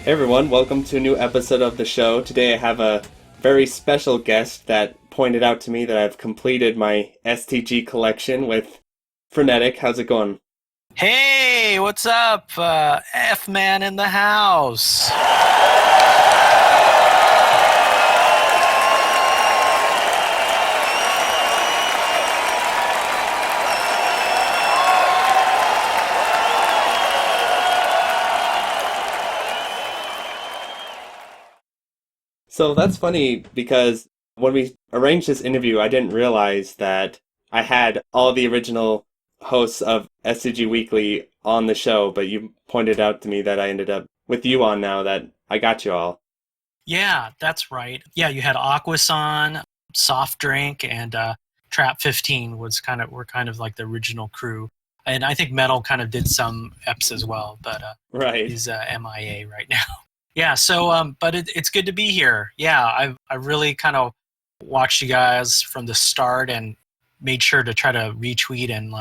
Hey everyone, welcome to a new episode of the show. Today I have a very special guest that pointed out to me that I've completed my STG collection with Frenetic. How's it going? Hey, what's up? F-Man in the house. So that's funny because when we arranged this interview, I didn't realize that I had all the original hosts of STG Weekly on the show, but you pointed out to me that I ended up with you on now that I got you all. Yeah, that's right. Yeah, you had Aquason, Soft Drink, and Trap 15 were kind of like the original crew. And I think Metal kind of did some EPs as well, but Right. he's MIA right now. Yeah, so but it's good to be here. Yeah, I really kind of watched you guys from the start and made sure to try to retweet and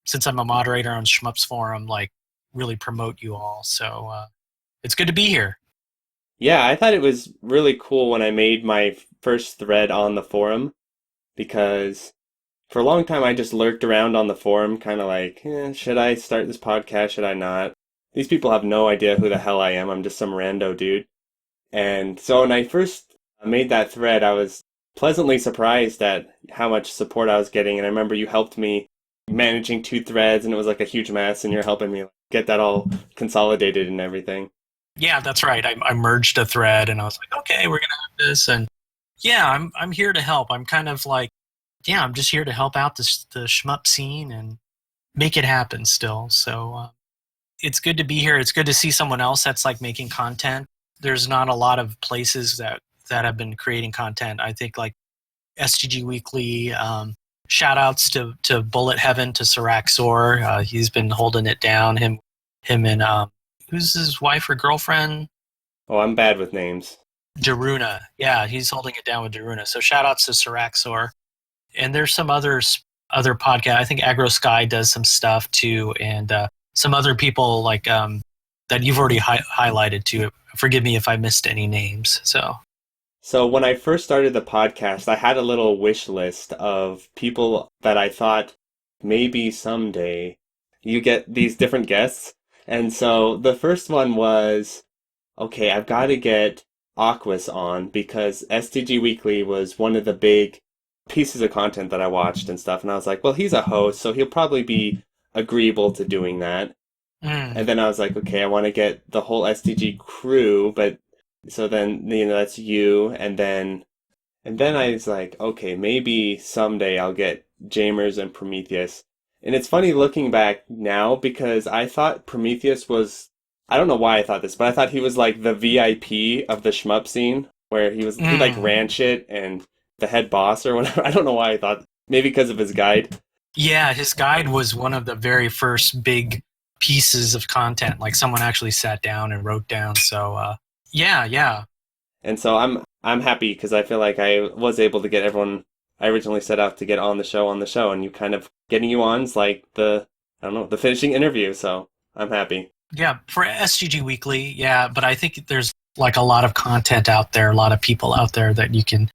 since I'm a moderator on Shmups forum, like really promote you all. So it's good to be here. Yeah, I thought it was really cool when I made my first thread on the forum because for a long time I just lurked around on the forum, kind of like, should I start this podcast? Should I not? These people have no idea who the hell I am. I'm just some rando dude. And so when I first made that thread, I was pleasantly surprised at how much support I was getting. And I remember you helped me managing two threads, and it was like a huge mess, and you're helping me get that all consolidated and everything. Yeah, that's right. I merged a thread and I was like, okay, we're gonna have this, and yeah, I'm here to help. I'm kind of like, yeah, I'm just here to help out the shmup scene and make it happen still. So it's good to be here. It's good to see someone else that's like making content. There's not a lot of places that have been creating content. I think like STG Weekly. Shout outs to Bullet Heaven, to Siraxor. He's been holding it down. Him and who's his wife or girlfriend? Oh, I'm bad with names. Daruna. Yeah, he's holding it down with Daruna. So shout outs to Siraxor. And there's some other podcast. I think Agro Sky does some stuff too, and some other people like that you've already highlighted too. Forgive me if I missed any names. So when I first started the podcast, I had a little wish list of people that I thought maybe someday you get these different guests. And so the first one was, okay, I've got to get Aquas on because STG Weekly was one of the big pieces of content that I watched and stuff. And I was like, well, he's a host, so he'll probably be agreeable to doing that. Mm. And then I was like, okay, I want to get the whole STG crew, but so then, that's you. And then I was like, okay, maybe someday I'll get Jamers and Prometheus. And it's funny looking back now because I thought Prometheus was, I don't know why I thought this, but I thought he was like the VIP of the shmup scene where he like ran shit and the head boss or whatever. I don't know why I thought, maybe because of his guide. Yeah, his guide was one of the very first big pieces of content. Like someone actually sat down and wrote down. So yeah. And so I'm happy because I feel like I was able to get everyone I originally set out to get on the show, and you kind of getting you on is like I don't know, the finishing interview. So I'm happy. Yeah, for STG Weekly, yeah, but I think there's like a lot of content out there, a lot of people out there that you can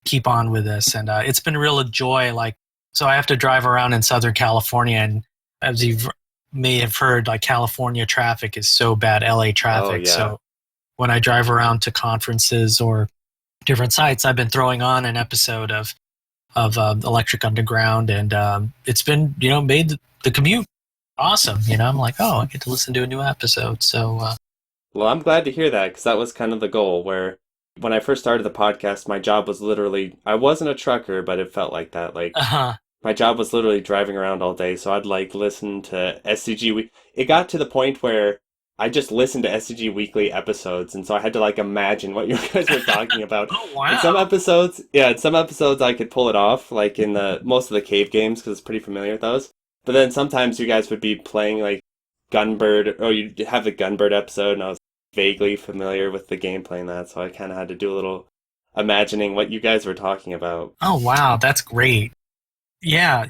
keep on with this, and it's been a real joy. Like, so I have to drive around in Southern California, and as you may have heard, like California traffic is so bad, LA traffic. Oh, yeah. So when I drive around to conferences or different sites, I've been throwing on an episode of Electric Underground, and it's been made the commute awesome. I'm like, oh, I get to listen to a new episode. So Well, I'm glad to hear that because that was kind of the goal where when I first started the podcast, my job was literally, I wasn't a trucker, but it felt like that. Like my job was literally driving around all day. So I'd like listen to SCG. It got to the point where I just listened to SCG Weekly episodes. And so I had to like imagine what you guys were talking about. Oh, wow. In some episodes, I could pull it off, like in most of the cave games because it's pretty familiar with those. But then sometimes you guys would be playing like Gunbird, or you'd have the Gunbird episode, and I was vaguely familiar with the gameplay in that, so I kind of had to do a little imagining what you guys were talking about. Oh, wow, that's great. Yeah.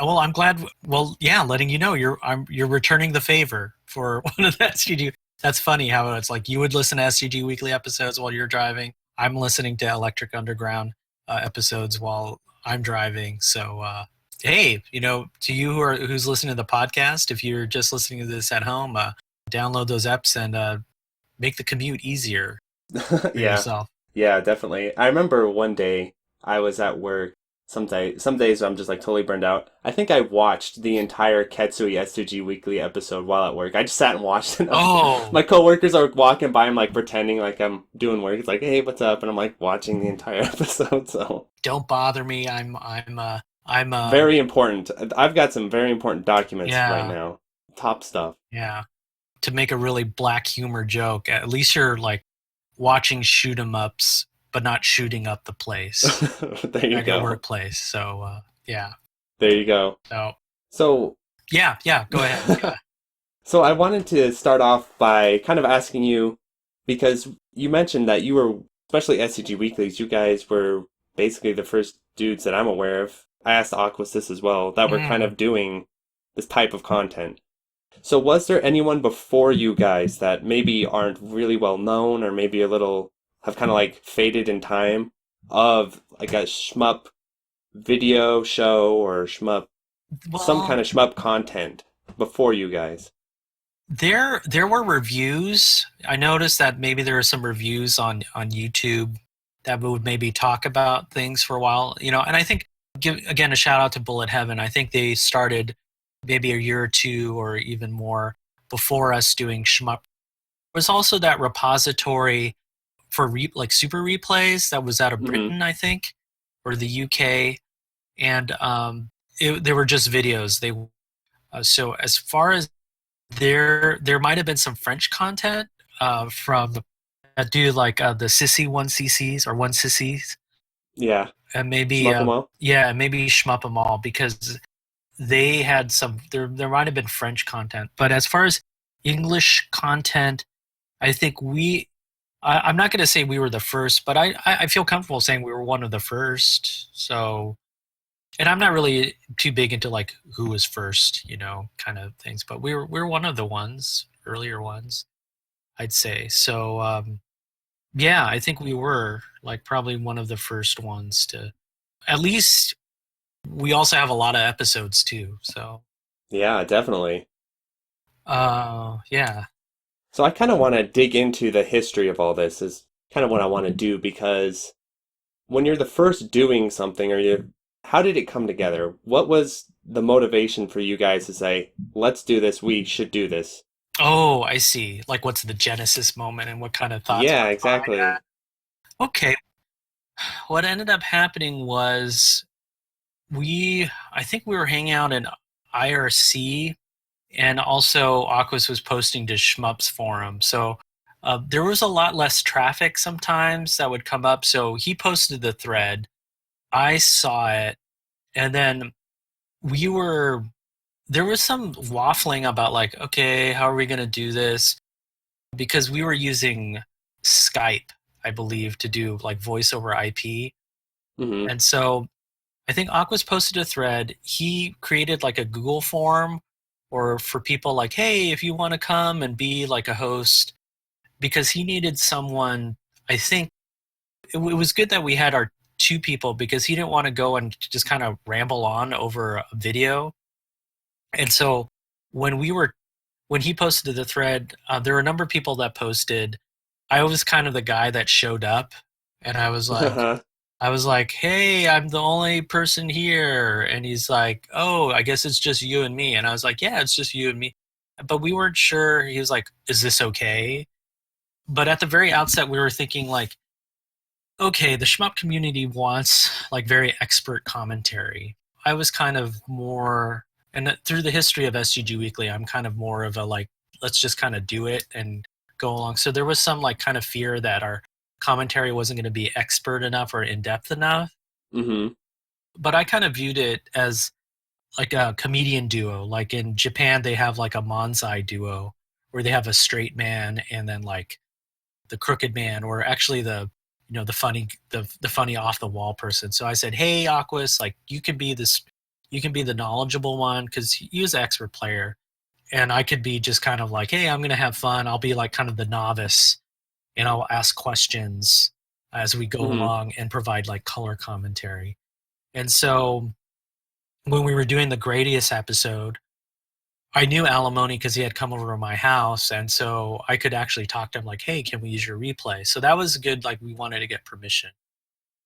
Well, I'm glad. Well, yeah, letting you know you're returning the favor for one of the STG. That's funny how it's like you would listen to STG Weekly episodes while you're driving. I'm listening to Electric Underground episodes while I'm driving. So, hey, to you who's listening to the podcast, if you're just listening to this at home, download those apps and make the commute easier for Yeah. yourself. Yeah, definitely. I remember one day I was at work. Some days I'm just like totally burned out. I think I watched the entire Ketsui STG Weekly episode while at work. I just sat and watched it. Oh, My coworkers are walking by. I'm like pretending like I'm doing work. It's like, hey, what's up? And I'm like watching the entire episode. So don't bother me. I'm very important. I've got some very important documents right yeah, now. Top stuff. yeah. To make a really black humor joke, at least you're like watching shoot 'em ups, but not shooting up the place, There you like a go. workplace. So yeah. There you go. So So yeah. Go ahead. Yeah. So I wanted to start off by kind of asking you, because you mentioned that you were, especially SCG Weeklies, you guys were basically the first dudes that I'm aware of. I asked Aquas this as well, that were kind Mm. of doing this type of content. So was there anyone before you guys that maybe aren't really well known or maybe a little have kind of like faded in time of like a shmup video show or shmup, some kind Well, of shmup content before you guys? there were reviews. I noticed that maybe there are some reviews on YouTube that would maybe talk about things for a while, and I think give again a shout out to Bullet Heaven. I think they started maybe a year or two or even more before us doing shmup. There's also that repository for like super replays that was out of Hmm. Britain, I think, or the UK, and they were just videos. So as far as there might have been some French content from that dude like the Sissy one CCs or one Sissies, Yeah. and maybe Shmup 'em all? yeah, maybe Shmup 'em all because they had some. There might have been French content, but as far as English content, I think I'm not going to say we were the first, but I feel comfortable saying we were one of the first. So, and I'm not really too big into like who was first, kind of things, but we were one of the earlier ones, I'd say. So, yeah, I think we were like probably one of the first ones to. At least we also have a lot of episodes too. So, Yeah, definitely. yeah. So I kind of want to dig into the history of all this is kind of what I want to do because when you're the first doing something how did it come together? What was the motivation for you guys to say, let's do this, we should do this? Oh, I see. Like, what's the genesis moment and what kind of thoughts Yeah, went behind exactly. that? Okay, what ended up happening was I think we were hanging out in IRC, and also Aquas was posting to Shmups forum. So there was a lot less traffic sometimes that would come up. So he posted the thread. I saw it, and then we were there was some waffling about like, okay, how are we going to do this? Because we were using Skype, I believe, to do like voice over IP. Hmm. And so I think Aquas posted a thread. He created like a Google form or for people like, hey, if you want to come and be like a host, because he needed someone. I think it was good that we had our two people because he didn't want to go and just kind of ramble on over a video. And so when when he posted the thread, there were a number of people that posted. I was kind of the guy that showed up, and I was like, "Hey, I'm the only person here," and he's like, "Oh, I guess it's just you and me," and I was like, "Yeah, it's just you and me," but we weren't sure. He was like, "Is this okay?" But at the very outset, we were thinking like, "Okay, the shmup community wants like very expert commentary." I was kind of more, and through the history of STG Weekly, I'm kind of more of a like, let's just kind of do it and go along. So there was some like kind of fear that our commentary wasn't going to be expert enough or in depth enough. Hmm. But I kind of viewed it as like a comedian duo. Like in Japan, they have like a manzai duo where they have a straight man and then like the crooked man, or actually the funny off the wall person. So I said, hey, Aquas, like you can be the knowledgeable one because he was an expert player, and I could be just kind of like, hey, I'm going to have fun. I'll be like kind of the novice, and I'll ask questions as we go Hmm. along and provide like color commentary. And so when we were doing the Gradius episode, I knew Alimony because he had come over to my house, and so I could actually talk to him like, hey, can we use your replay? So that was good. Like, we wanted to get permission.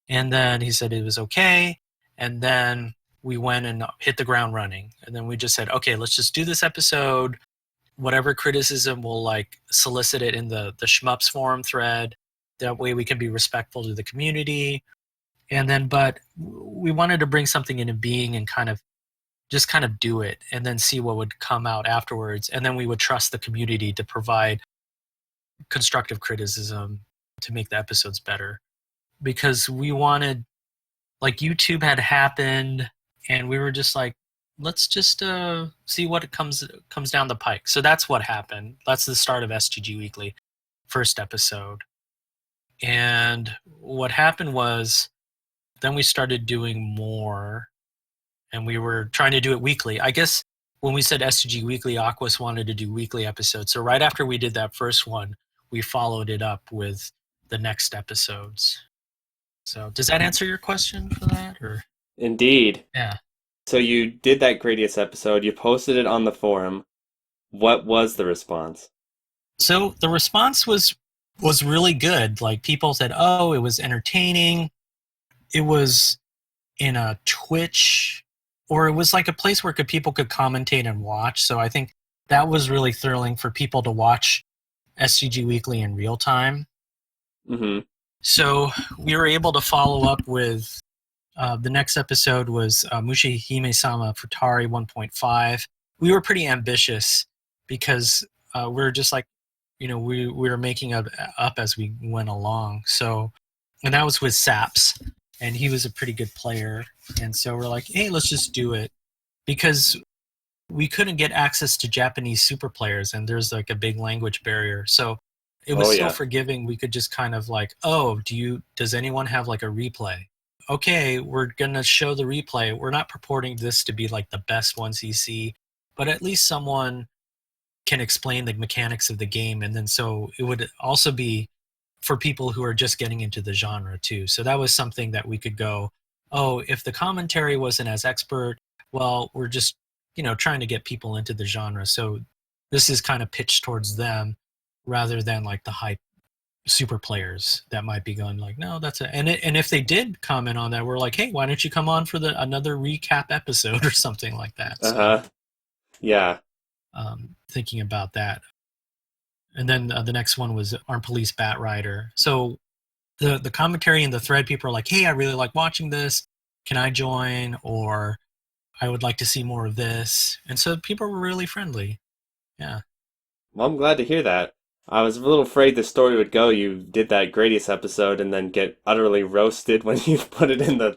And then he said it was okay. And then we went and hit the ground running. And then we just said, okay, let's just do this episode. Whatever criticism, we'll like solicit it in the Shmups forum thread. That way we can be respectful to the community. And then, but we wanted to bring something into being and kind of do it and then see what would come out afterwards. And then we would trust the community to provide constructive criticism to make the episodes better. Because we wanted, like, YouTube had happened and we were just like, let's just see what comes down the pike. So that's what happened. That's the start of STG Weekly, first episode. And what happened was then we started doing more, and we were trying to do it weekly. I guess when we said STG Weekly, Aquas wanted to do weekly episodes. So right after we did that first one, we followed it up with the next episodes. So does that answer your question for that? Or Indeed. yeah. So you did that Gradius episode, you posted it on the forum. What was the response? So the response was really good. Like, people said, "Oh, it was entertaining. It was in a Twitch, or it was like a place where people could commentate and watch." So I think that was really thrilling for people to watch STG Weekly in real time. Hmm. So we were able to follow up with the next episode was Mushihime-sama Futari 1.5. We were pretty ambitious because we were just like, we were making up as we went along. So, and that was with Saps, and he was a pretty good player. And so we're like, hey, let's just do it, because we couldn't get access to Japanese super players, and there's like a big language barrier. So it was Oh so yeah. forgiving. We could just kind of like, oh, does anyone have like a replay? Okay, we're going to show the replay. We're not purporting this to be like the best 1cc, but at least someone can explain the mechanics of the game. And then so it would also be for people who are just getting into the genre too. So that was something that we could go, oh, if the commentary wasn't as expert, well, we're just, trying to get people into the genre. So this is kind of pitched towards them rather than like the hype super players that might be going like, no, that's it. And if they did comment on that, we're like, hey, why don't you come on for another recap episode or something like that. Uh-huh. Yeah. Thinking about that. And then the next one was Armed Police Bat Rider. So the commentary in the thread, people are like, hey, I really like watching this. Can I join? Or I would like to see more of this. And so people were really friendly. Yeah. Well, I'm glad to hear that. I was a little afraid the story would go. You did that Gradius episode and then get utterly roasted when you put it in the...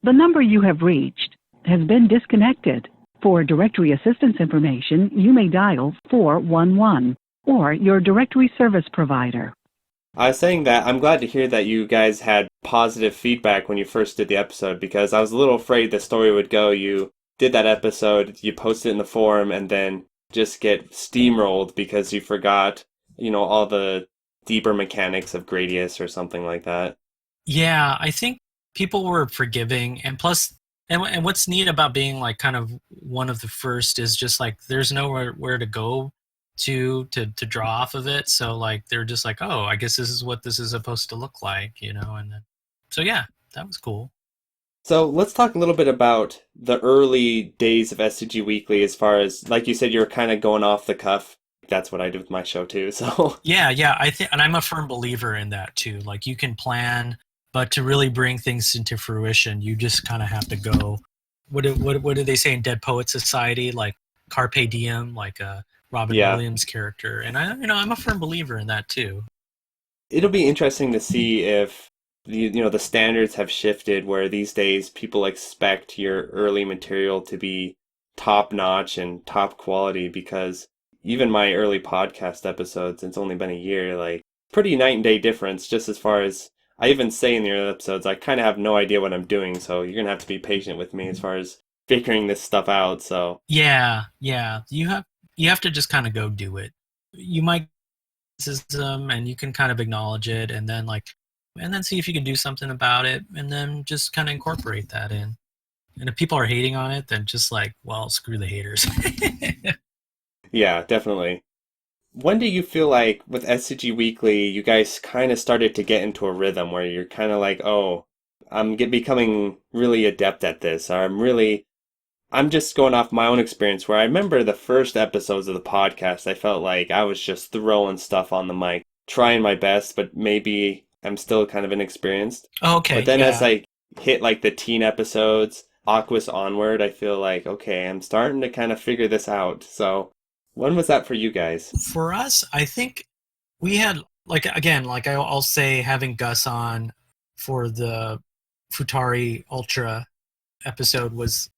The number you have reached has been disconnected. For directory assistance information, you may dial 411 or your directory service provider. I was saying that I'm glad to hear that you guys had positive feedback when you first did the episode, because I was a little afraid the story would go. You did that episode, you posted it in the forum, and then just get steamrolled because you forgot, all the deeper mechanics of Gradius or something like that. Yeah, I think people were forgiving, and plus, and what's neat about being like kind of one of the first is just like there's nowhere where to go to draw off of it. So like they're just like, oh, I guess this is what this is supposed to look like, and then so yeah, that was cool. So let's talk a little bit about the early days of STG Weekly, as far as, like you said, you were kind of going off the cuff. That's what I do with my show too. So Yeah, I think, and I'm a firm believer in that too. Like, you can plan, but to really bring things into fruition, you just kind of have to go. What do they say in Dead Poet Society? Like carpe diem, like a Robin yeah, Williams character. And I'm a firm believer in that too. it'll be interesting to see if the standards have shifted, where these days people expect your early material to be top notch and top quality, because even my early podcast episodes, it's only been a year, like pretty night and day difference, just as far as I even say in the early episodes, I kind of have no idea what I'm doing, so you're going to have to be patient with me as far as figuring this stuff out. So Yeah, you have to just kind of go do it. You might criticism and you can kind of acknowledge it and then see if you can do something about it and then just kind of incorporate that in. And if people are hating on it, then just like, well, screw the haters. Yeah, definitely. When do you feel like with STG Weekly, you guys kind of started to get into a rhythm where you're kind of like, oh, becoming really adept at this, or I'm just going off my own experience where I remember the first episodes of the podcast, I felt like I was just throwing stuff on the mic, trying my best, but maybe I'm still kind of inexperienced. But Okay, then as yeah. I hit like the teen episodes, Aquas onward, I feel like, okay, I'm starting to kind of figure this out. So when was that for you guys? For us, I think we had like again, like I'll say having Gus on for the Futari Ultra episode was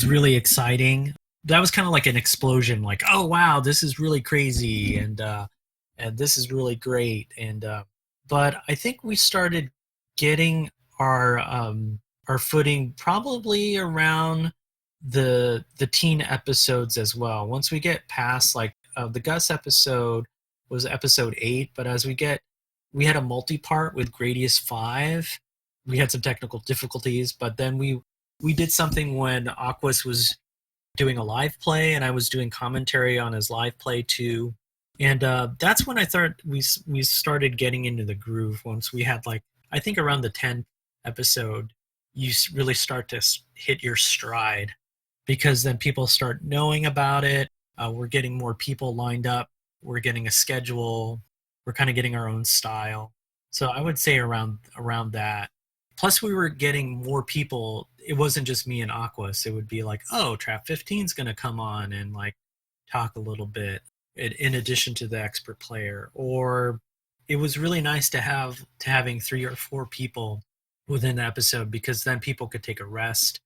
really exciting. That was kind of like an explosion, like, oh wow, this is really crazy and this is really great. And but I think we started getting our footing probably around the teen episodes as well. Once we get past like the Gus episode was episode 8, but as we had a multi-part with Gradius 5. We had some technical difficulties, but then we did something when Aquas was doing a live play and I was doing commentary on his live play too. And that's when I thought we started getting into the groove. Once we had like, I think around the 10th episode, you really start to hit your stride because then people start knowing about it. We're getting more people lined up. We're getting a schedule. We're kind of getting our own style. So I would say around that. Plus, we were getting more people. It wasn't just me and Aquas. It would be like, oh, Trap 15 is going to come on and like talk a little bit in addition to the expert player. Or it was really nice to having 3 or 4 people within the episode because then people could take a rest.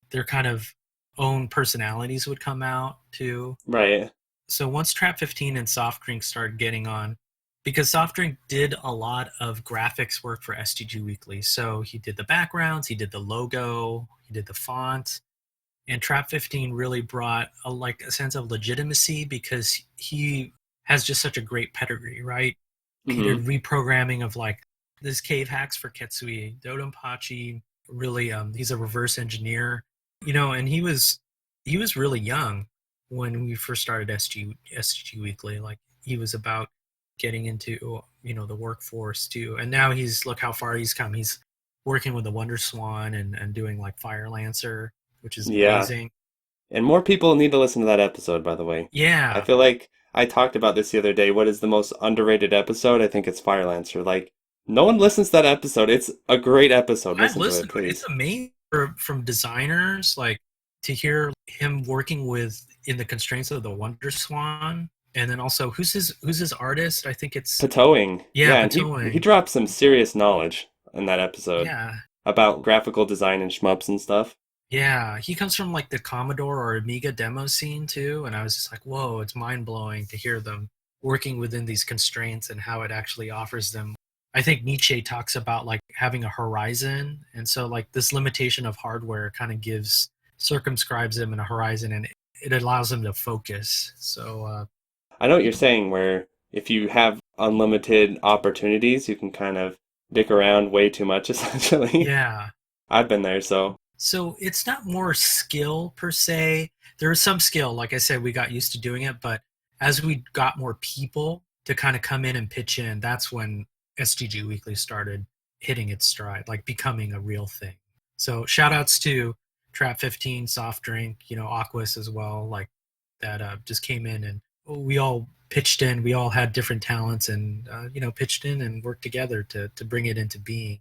Their kind of own personalities would come out too. Right. So once Trap 15 and Soft Drink started getting on, because Soft Drink did a lot of graphics work for STG Weekly. So he did the backgrounds, he did the logo, he did the font. And Trap 15 really brought a sense of legitimacy because he has just such a great pedigree, right? He did Mm-hmm. reprogramming of like this cave hacks for Ketsui, Dodonpachi. Really, he's a reverse engineer, and he was really young when we first started STG Weekly. Like he was about getting into the workforce too, and now look how far he's come. He's working with the Wonder Swan and doing like Fire Lancer, which is Yeah. amazing. And more people need to listen to that episode, by the way. I Yeah, feel like I talked about this the other day. What is the most underrated episode? I think it's Fire Lancer. Like, no one listens to that episode. It's a great episode. I've Listen to it, listened to it. It's please. amazing from designers, like to hear him working in the constraints of the Wonder Swan, and then also who's his artist? I think it's Patoing. yeah, Yeah, and he Patoing. dropped some serious knowledge in that episode Yeah, about graphical design and shmups and stuff. yeah. He comes from like the Commodore or Amiga demo scene too, and I was just like, whoa, it's mind blowing to hear them working within these constraints and how it actually offers them. I think Nietzsche talks about like having a horizon, and so like this limitation of hardware kind of circumscribes them in a horizon, and it allows them to focus. So I know what you're saying, where if you have unlimited opportunities, you can kind of dick around way too much, essentially. yeah. I've been there, so. So it's not more skill per se. There is some skill, like I said, we got used to doing it, but as we got more people to kind of come in and pitch in, that's when STG Weekly started hitting its stride, like becoming a real thing. So shout outs to Trap 15, Soft Drink, Aquas as well, like that just came in and we all pitched in. We all had different talents and, pitched in and worked together to bring it into being.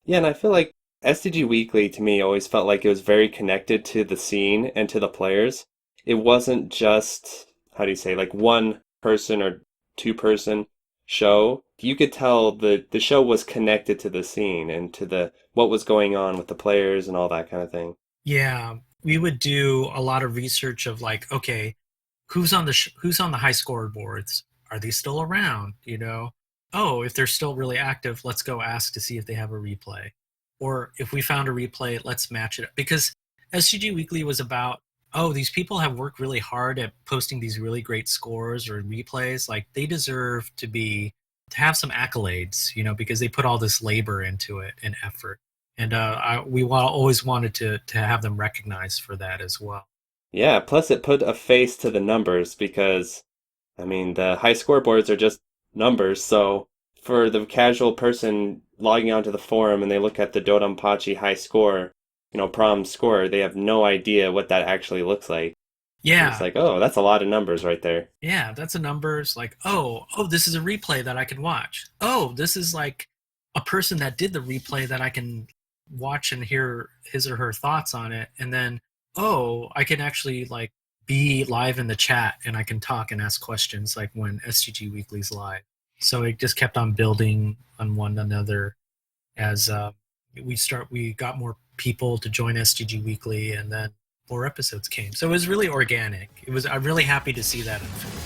Yeah, and I feel like STG Weekly to me always felt like it was very connected to the scene and to the players. It wasn't just, how do you say, like one person or two-person show. You could tell the show was connected to the scene and to the what was going on with the players and all that kind of thing. Yeah, we would do a lot of research of like, okay, who's on the high score boards? Are they still around? Oh, if they're still really active, let's go ask to see if they have a replay. Or if we found a replay, let's match it up. Because SGG Weekly was about oh, these people have worked really hard at posting these really great scores or replays. Like they deserve to have some accolades, because they put all this labor into it and effort. And always wanted to have them recognized for that as well. Yeah, plus it put a face to the numbers because, I mean, the high scoreboards are just numbers. So for the casual person logging onto the forum and they look at the Dodonpachi high score, prom score, they have no idea what that actually looks like. And it's Yeah, like, oh, that's a lot of numbers right there. yeah, that's a numbers like, oh, this is a replay that I can watch. Oh, this is like a person that did the replay that I can watch and hear his or her thoughts on it. And then, oh, I can actually like be live in the chat and I can talk and ask questions like when STG Weekly's live. So it just kept on building on one another as we got more people to join STG Weekly, and then more episodes came. So it was really organic. I'm really happy to see that unfold.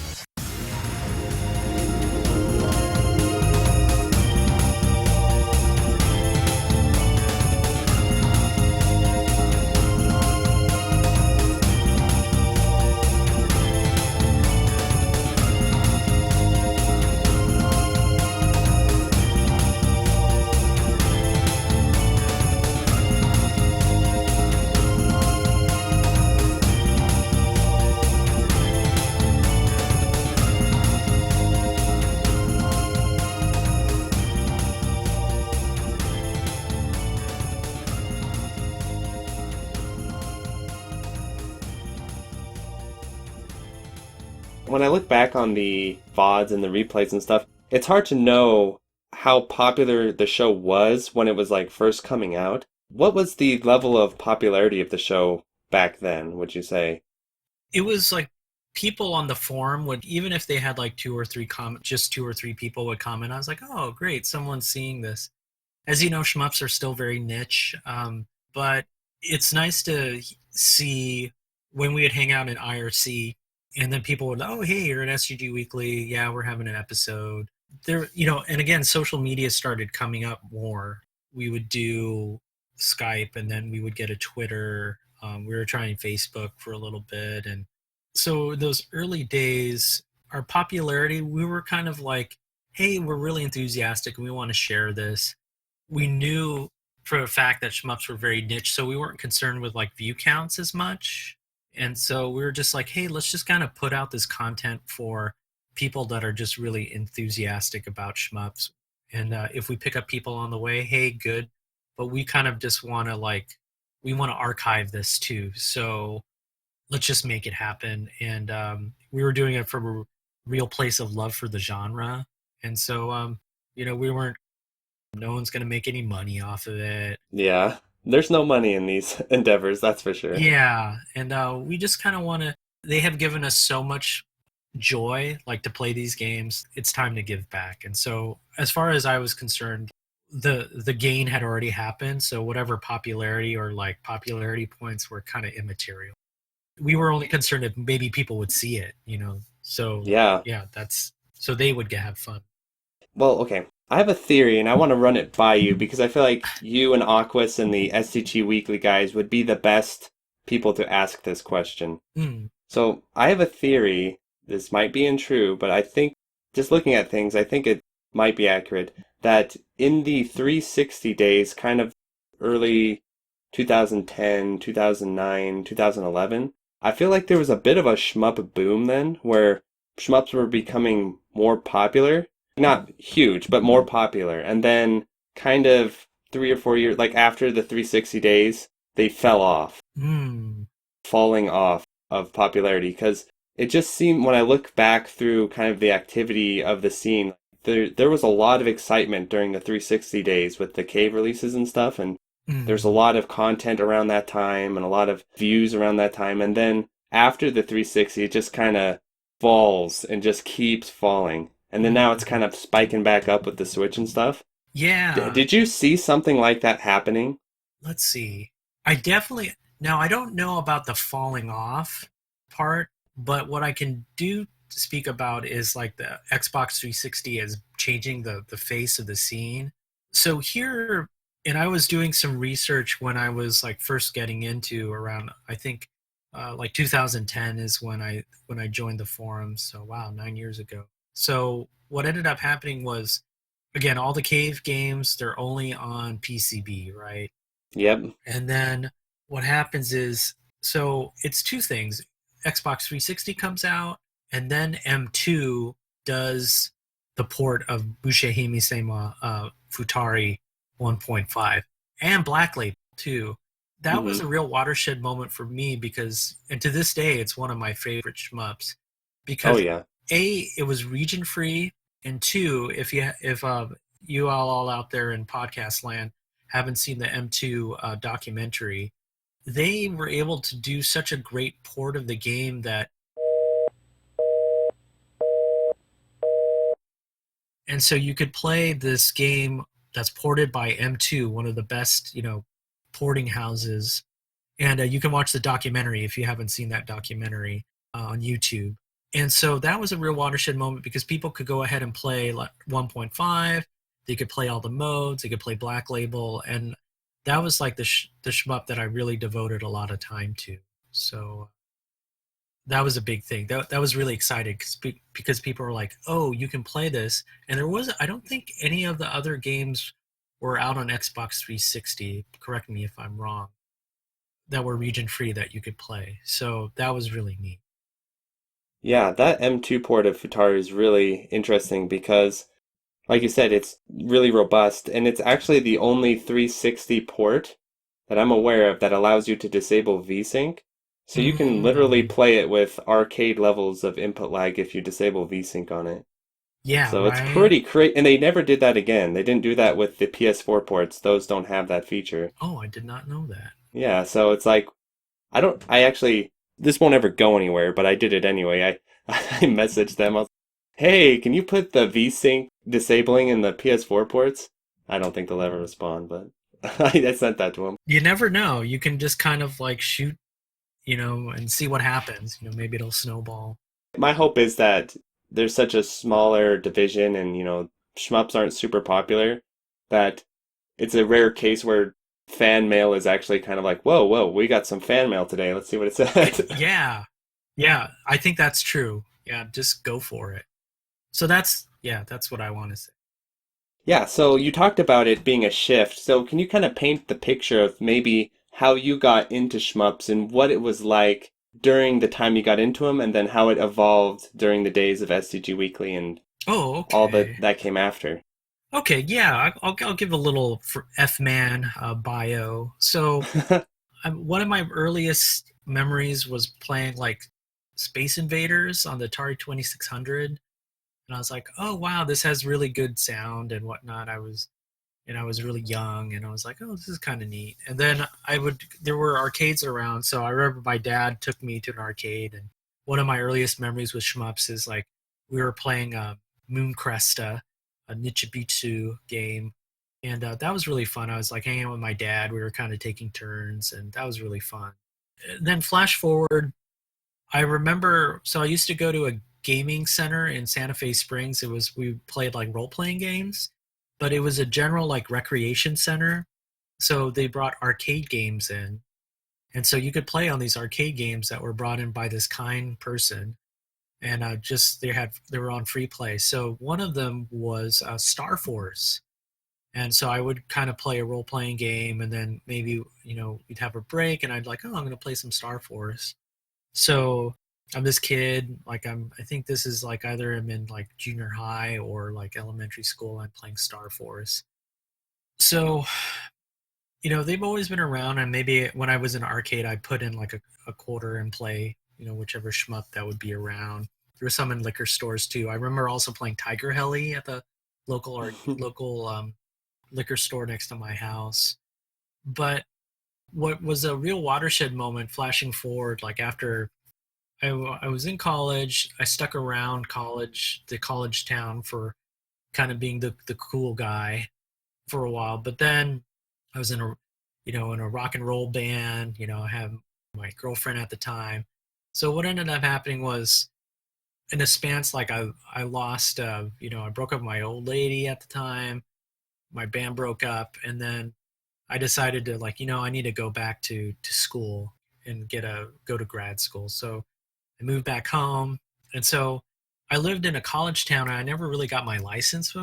When I look back on the VODs and the replays and stuff, it's hard to know how popular the show was when it was like first coming out. What was the level of popularity of the show back then, would you say? It was like people on the forum would, even if they had like two or three comments, just two or three people would comment. I was like, oh, great, someone's seeing this. As you know, shmups are still very niche, but it's nice to see when we would hang out in IRC, and then people would, oh, hey, you're at SGG Weekly. Yeah, we're having an episode. There, and again, social media started coming up more. We would do Skype, and then we would get a Twitter. We were trying Facebook for a little bit, and so those early days, our popularity, we were kind of like, hey, we're really enthusiastic and we want to share this. We knew for a fact that shmups were very niche, so we weren't concerned with like view counts as much. And so we were just like, hey, let's just kind of put out this content for people that are just really enthusiastic about shmups. And if we pick up people on the way, hey, good. But we kind of just want to we want to archive this too. So let's just make it happen. And we were doing it from a real place of love for the genre. And so, we weren't, no one's going to make any money off of it. Yeah, there's no money in these endeavors, that's for sure. Yeah. And we just kind of want to, they have given us so much joy, like to play these games. It's time to give back. And so as far as I was concerned, the gain had already happened. So whatever popularity or like popularity points were kind of immaterial. We were only concerned if maybe people would see it, So Yeah. yeah, so they would have fun. Well, okay. I have a theory and I want to run it by you because I feel like you and Aquas and the STG Weekly guys would be the best people to ask this question. Mm. So I have a theory. This might be untrue, but I think just looking at things, I think it might be accurate that in the 360 days, kind of early 2010, 2009, 2011, I feel like there was a bit of a shmup boom then where shmups were becoming more popular. Not huge, but more popular. And then kind of 3 or 4 years, like after the 360 days, they fell off, falling off of popularity because it just seemed when I look back through kind of the activity of the scene, there was a lot of excitement during the 360 days with the cave releases and stuff, and there's a lot of content around that time and a lot of views around that time. And then after the 360, it just kind of falls and just keeps falling. And then now it's kind of spiking back up with the Switch and stuff. Yeah. Did you see something like that happening? Let's see. Now I don't know about the falling off part, but what I can do to speak about is like the Xbox 360 is changing the face of the scene. So here, and I was doing some research when I was like first getting into around, I think like 2010 is when I joined the forum. So wow, 9 years ago. So what ended up happening was, again, all the cave games, they're only on PCB, right? Yep. And then what happens is, so it's two things. Xbox 360 comes out, and then M2 does the port of Bushehimi Seima Futari 1.5 and Black Label too. That was Hmm. a real watershed moment for me because, and to this day, it's one of my favorite shmups Oh because yeah. A, it was region free, and two, if you all out there in podcast land haven't seen the M2 documentary, they were able to do such a great port of the game that, and so you could play this game that's ported by M2, one of the best, porting houses. And you can watch the documentary if you haven't seen that documentary on YouTube. And so that was a real watershed moment because people could go ahead and play like 1.5. They could play all the modes. They could play Black Label, and that was like the shmup that I really devoted a lot of time to. So that was a big thing. That was really exciting because people were like, "Oh, you can play this." And I don't think any of the other games were out on Xbox 360. Correct me if I'm wrong. That were region free that you could play. So that was really neat. Yeah, that M2 port of Futari is really interesting because, like you said, it's really robust, and it's actually the only 360 port that I'm aware of that allows you to disable VSync. So you can literally Mm, play it with arcade levels of input lag if you disable VSync on it. yeah, So it's right. pretty crazy, and they never did that again. They didn't do that with the PS4 ports. Those don't have that feature. Oh, I did not know that. Yeah, so it's like I actually, this won't ever go anywhere, but I did it anyway. I messaged them. I was, hey, can you put the VSync disabling in the PS4 ports? I don't think they'll ever respond, but I sent that to them. You never know. You can just kind of like shoot, and see what happens. Maybe it'll snowball. My hope is that there's such a smaller division and, shmups aren't super popular that it's a rare case where fan mail is actually kind of like, whoa, whoa, we got some fan mail today. Let's see what it said. Yeah. Yeah, I think that's true. Yeah, just go for it. So that's what I want to say. Yeah, so you talked about it being a shift. So can you kind of paint the picture of maybe how you got into shmups and what it was like during the time you got into them, and then how it evolved during the days of STG Weekly and Oh, all okay. that came after? Okay, yeah, I'll give a little F-man bio. So one of my earliest memories was playing like Space Invaders on the Atari 2600, and I was like, "Oh wow, this has really good sound and whatnot." I was really young, and I was like, "Oh, this is kind of neat." And then there were arcades around, so I remember my dad took me to an arcade, and one of my earliest memories with shmups is like we were playing Moon Cresta, a Nichibitsu game, and that was really fun. I was like hanging out with my dad. We were kind of taking turns, and that was really fun. And then flash forward, I remember. So I used to go to a gaming center in Santa Fe Springs. We played like role playing games, but it was a general like recreation center. So they brought arcade games in, and so you could play on these arcade games that were brought in by this kind person, and just they were on free play. So one of them was Star Force, and so I would kind of play a role playing game, and then maybe we'd have a break, and I'd like, oh, I'm going to play some Star Force. So I'm this kid, like I think this is like either I'm in like junior high or like elementary school. I'm playing Star Force. So they've always been around, and maybe when I was in arcade, I put in like a quarter and play whichever shmup that would be around. There were some in liquor stores too. I remember also playing Tiger Heli at the local liquor store next to my house. But what was a real watershed moment, flashing forward, like after I was in college. I stuck around the college town for kind of being the cool guy for a while. But then I was in a rock and roll band. I had my girlfriend at the time. So what ended up happening was in a spans, like I lost, I broke up with my old lady at the time. My band broke up, and then I decided to like, I need to go back to school. and go to grad school. So I moved back home, and so I lived in a college town, and I never really got my license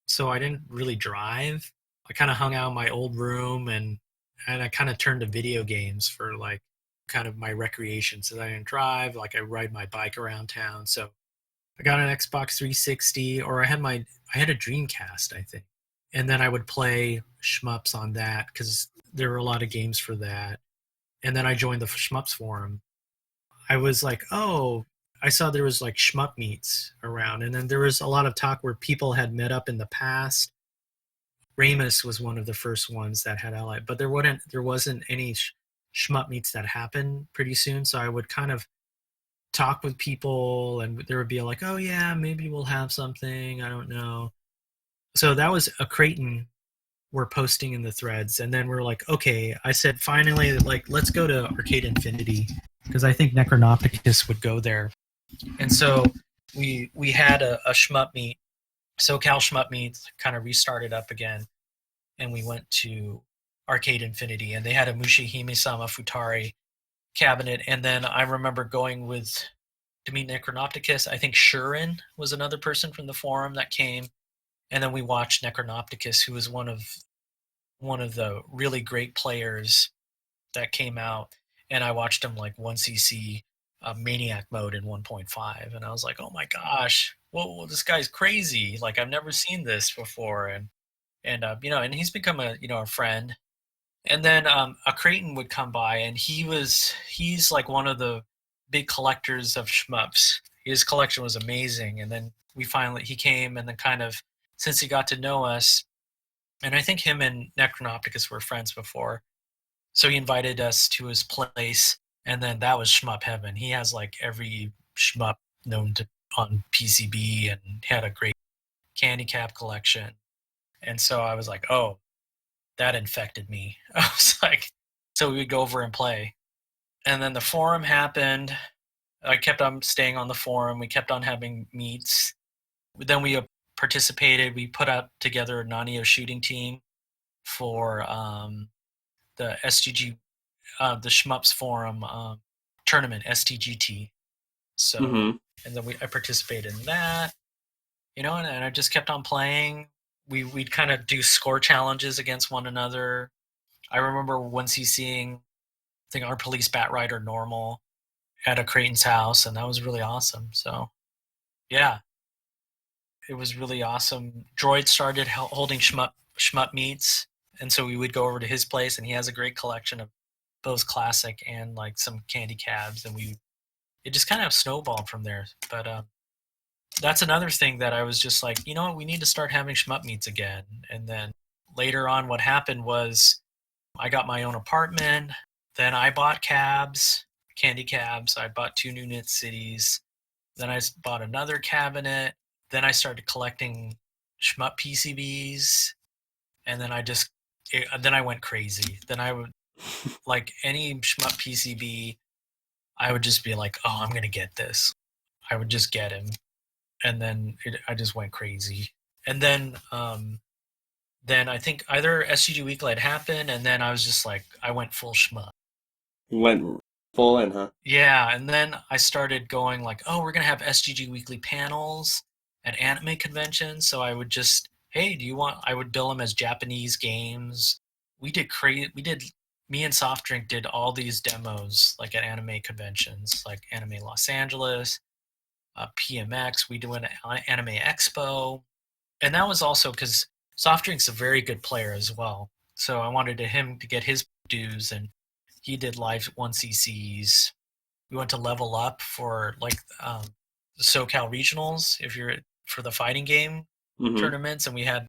so I didn't really drive. I kind of hung out in my old room, and I kind of turned to video games for like kind of my recreation. So I didn't drive, like I ride my bike around town. So I got an Xbox 360, or I had a Dreamcast, I think, and then I would play shmups on that because there were a lot of games for that. And then I joined the shmups forum. I was like, oh, I saw there was like shmup meets around, and then there was a lot of talk where people had met up in the past. Ramus was one of the first ones that had ally, but there wasn't any shmup meets that happened pretty soon. So I would kind of talk with people, and there would be like, oh yeah, maybe we'll have something. I don't know. So that was a Creighton were posting in the threads, and then we're like, okay, I said finally, like, let's go to Arcade Infinity because I think Necronopticus would go there. And so we had a shmup meet, SoCal Shmup Meet, kind of restarted up again, and we went to Arcade Infinity, and they had a Mushihime-sama Futari cabinet. And then I remember going to meet Necronopticus. I think Shurin was another person from the forum that came, and then we watched Necronopticus, who was one of the really great players that came out, and I watched him like 1cc Maniac mode in 1.5, and I was like, oh my gosh, whoa, this guy's crazy! Like I've never seen this before, and and he's become a friend. And then a Creighton would come by, and he's like one of the big collectors of shmups. His collection was amazing, and then he came, and then kind of since he got to know us, and I think him and Necronopticus were friends before, so he invited us to his place, and then that was shmup heaven. He has like every shmup known to on PCB, and had a great candy cap collection. And so I was like, oh, that infected me. I was like, so we would go over and play. And then the forum happened. I kept on staying on the forum. We kept on having meets. Then we participated. We put out together a Nanio shooting team for the STG, the Shmups forum tournament, STGT. So, and then I participated in that, and I just kept on playing. We'd kind of do score challenges against one another. I remember once seeing, I think, our police bat rider normal at a Creighton's house, and that was really awesome. So, yeah, it was really awesome. Droid started holding shmup meets, and so we would go over to his place, and he has a great collection of both classic and like some candy cabs, and it just kind of snowballed from there. But that's another thing that I was just like, we need to start having shmup meets again. And then later on, what happened was I got my own apartment. Then I bought candy cabs. I bought 2 new Knit Cities. Then I bought another cabinet. Then I started collecting shmup PCBs. And then I went crazy. Then I would, like any shmup PCB, I would just be like, oh, I'm going to get this. I would just get him. And then I just went crazy. And then I think either STG Weekly had happened, and then I was just like, I went full shmup. You went full in, huh? Yeah, and then I started going like, oh, we're going to have STG Weekly panels at anime conventions. So I would just, hey, I would bill them as Japanese games. Me and Soft Drink did all these demos like at anime conventions, like Anime Los Angeles, PMX. We do an Anime Expo. And that was also because Soft Drink's a very good player as well. So I wanted him to get his dues, and he did live 1cc's. We went to Level Up for like the SoCal Regionals, for the fighting game tournaments, and we had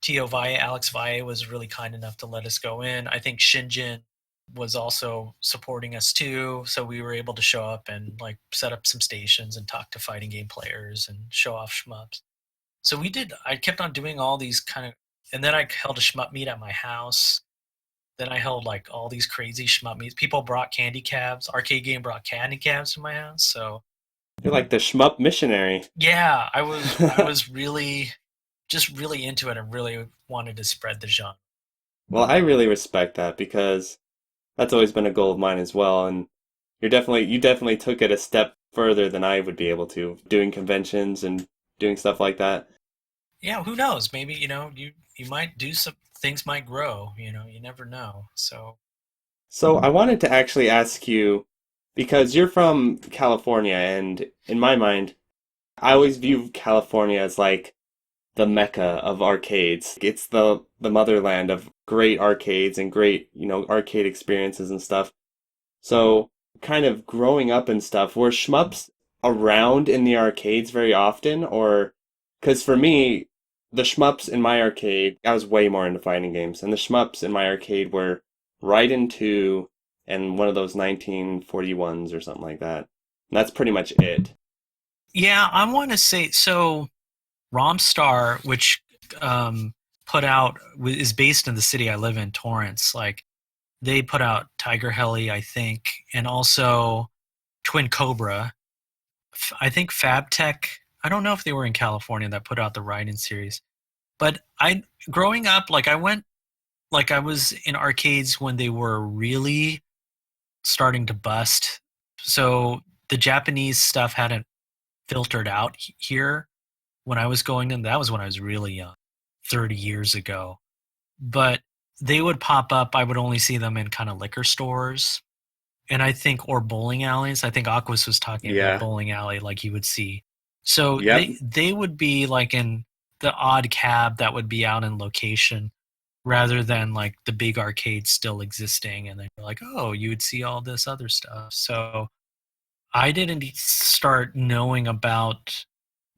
Tio Valle, Alex Valle was really kind enough to let us go in. I think Shinjin was also supporting us too, so we were able to show up and like set up some stations and talk to fighting game players and show off shmups. So I kept on doing all these and then I held a shmup meet at my house. Then I held like all these crazy shmup meets. People brought candy cabs. Arcade Game brought candy cabs to my house. So you're like the shmup missionary. Yeah, I was really into it and really wanted to spread the genre. Well, I really respect that because That's always been a goal of mine as well. And you definitely took it a step further than I would be able to, doing conventions and doing stuff like that. Yeah, who knows? Maybe, you might do some things might grow, you never know. So, So I wanted to actually ask you, because you're from California, and in my mind, I always view California as like the mecca of arcades. It's the motherland of great arcades and great, arcade experiences and stuff. So, kind of growing up and stuff, were shmups around in the arcades very often? Or, because for me, the shmups in my arcade, I was way more into fighting games, and the shmups in my arcade were Raiden 2 and one of those 1941s or something like that. And that's pretty much it. yeah, I want to say so. Romstar, which put out is based in the city I live in, Torrance. Like they put out Tiger Heli, I think, and also Twin Cobra. I think FabTech. I don't know if they were in California that put out the Raiden series, but I growing up, like I was in arcades when they were really starting to bust. So the Japanese stuff hadn't filtered out here when I was going in. That was when I was really young, 30 years ago. But they would pop up. I would only see them in kind of liquor stores, and I think or bowling alleys. I think Aquas was talking about Yeah. bowling alley, like you would see. So Yep. they would be like in the odd cab that would be out in location, rather than like the big arcade still existing, and then you're like, oh, you would see all this other stuff. So I didn't start knowing about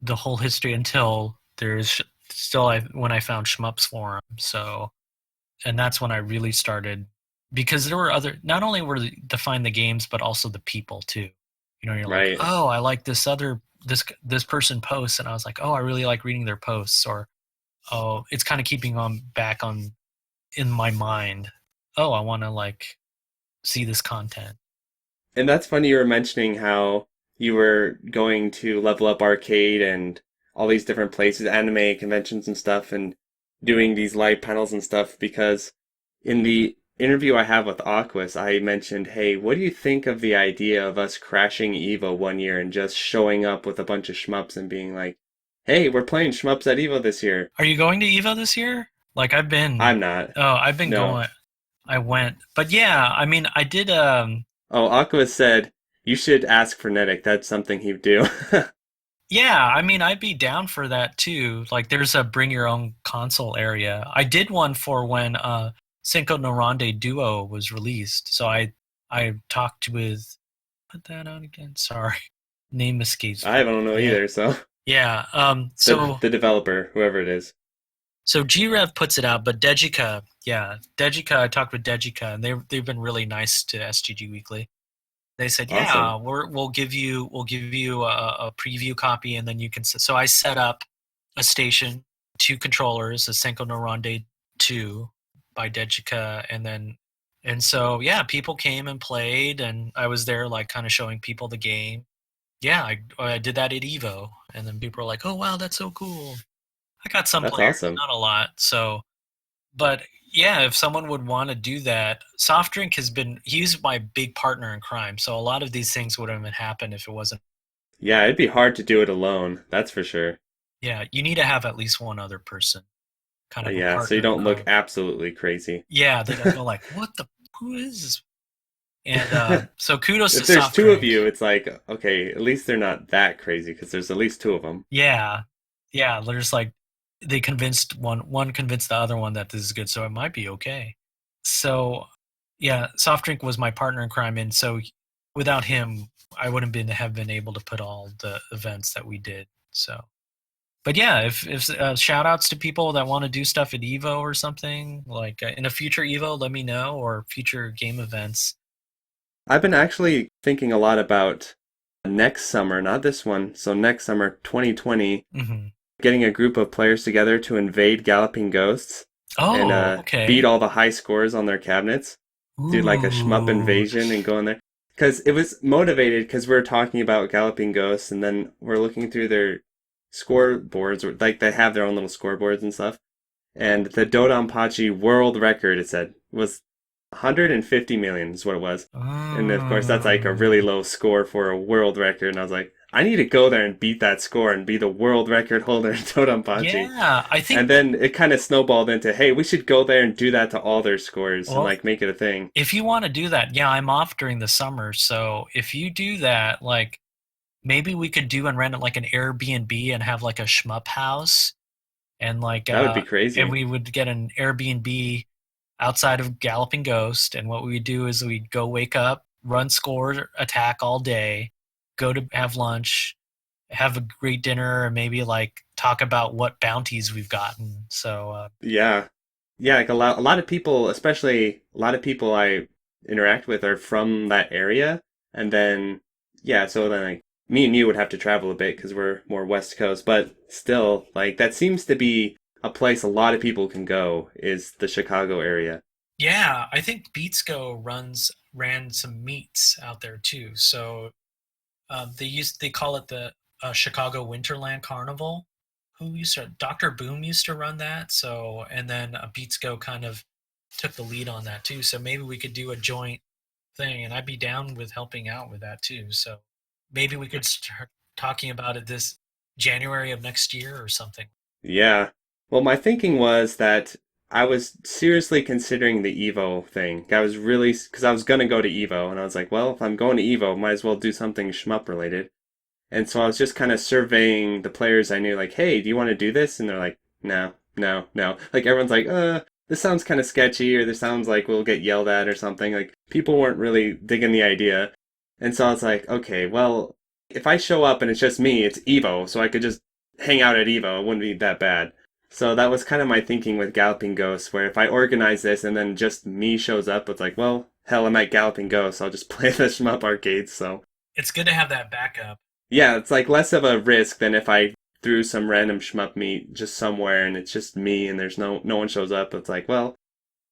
the whole history until there's still when I found Shmups forum. So, and that's when I really started, because there were other, not only were to find the games but also the people too. You're like, Right. oh, I like this person posts, and I was like, oh, I really like reading their posts. Or oh, it's kind of keeping on back on in my mind. Oh, I want to like see this content. And that's funny you were mentioning how you were going to Level Up Arcade and all these different places, anime conventions and stuff, and doing these live panels and stuff, because in the interview I have with Aquas, I mentioned, hey, what do you think of the idea of us crashing EVO one year and just showing up with a bunch of shmups and being like, hey, we're playing shmups at EVO this year? Are you going to Evo this year? Like I've been. I'm not. Oh, I've been No. going. I went, but yeah, I mean, I did. Oh, Aquas said, you should ask Frenetic. That's something he'd do. Yeah, I mean, I'd be down for that too. Like, there's a bring your own console area. I did one for when Cinco no Ronde Duo was released. So I talked with. Put that on again. Sorry, name escapes I me. don't know Yeah, either, so yeah. the developer, whoever it is. So GRev puts it out, but Dejika, yeah, Dejika. I talked with Dejika, and they've been really nice to STG Weekly. They said, yeah, Awesome. we'll give you a preview copy, and then you can. So I set up a station, two controllers, a Senko no Ronde 2 by Dejika, and so yeah, people came and played, and I was there like kind of showing people the game. Yeah, I did that at Evo, and then people were like, oh wow, that's so cool. I got some That's players, awesome. not a lot. So, but yeah, if someone would want to do that, Soft Drink he's my big partner in crime. So a lot of these things wouldn't have happened if it wasn't. Yeah, it'd be hard to do it alone, that's for sure. Yeah, you need to have at least one other person, kind of a Yeah, so you partner in don't look crime. absolutely crazy. Yeah, they don't go like, what the, who is this? And so kudos to If there's Soft two of Drink. you, it's like, okay, at least they're not that crazy because there's at least two of them. Yeah, yeah, there's like, they convinced one convinced the other one that this is good, so it might be okay. So yeah, Soft Drink was my partner in crime, and so without him, I wouldn't have been able to put all the events that we did. So, but yeah, if shout outs to people that want to do stuff at Evo or something like in a future Evo, let me know, or future game events. I've been actually thinking a lot about next summer, not this one, so next summer, 2020, Hmm. getting a group of players together to invade Galloping Ghosts and Oh, beat okay. all the high scores on their cabinets. Do like a Shmup Ooh, Invasion and go in there. Because it was motivated because we were talking about Galloping Ghosts and then we're looking through their scoreboards, or like they have their own little scoreboards and stuff. And the Dodonpachi world record, it said, was 150 million is what it was. And of course, that's like a really Oh. low score for a world record. And I was like, I need to go there and beat that score and be the world record holder in Totempachi. Yeah, I And think, then it kind of snowballed into, hey, we should go there and do that to all their scores and well, like make it a thing. if you want to do that, yeah, I'm off during the summer. So if you do that, like maybe we could do and rent it like an Airbnb and have like a shmup house and like That would be and crazy. we would get an Airbnb outside of Galloping Ghost, and what we would do is we'd go wake up, run score attack all day, go to have lunch, have a great dinner, and maybe like talk about what bounties we've gotten. So Yeah. Yeah, like a lot of people, especially a lot of people I interact with are from that area. And then, yeah, so then like me and you would have to travel a bit because we're more West Coast, but still, like that seems to be a place a lot of people can go is the Chicago area. yeah, I think Beatsco ran some meets out there too. So they call it the Chicago Winterland Carnival. Who used to Dr. Boom used to run that. So and then Beatsco kind of took the lead on that too. So maybe we could do a joint thing, and I'd be down with helping out with that too. So maybe we could start talking about it this January of next year or something. Yeah. Well, my thinking was that I was seriously considering the Evo thing. I was really, because I was going to go to Evo, and I was like, well, if I'm going to Evo, might as well do something shmup related. And so I was just kind of surveying the players I knew, like, hey, do you want to do this? And they're like, no, no, no. Like, everyone's like, this sounds kind of sketchy, or this sounds like we'll get yelled at or something. Like, people weren't really digging the idea. And so I was like, okay, well, if I show up and it's just me, it's Evo, so I could just hang out at Evo. It wouldn't be that bad. So that was kind of my thinking with Galloping Ghosts, where if I organize this and then just me shows up, it's like, well, hell, I'm at Galloping Ghosts. I'll just play the shmup arcades, so. It's good to have that backup. Yeah, it's like less of a risk than if I threw some random shmup meet just somewhere and it's just me and there's no one shows up. It's like, well,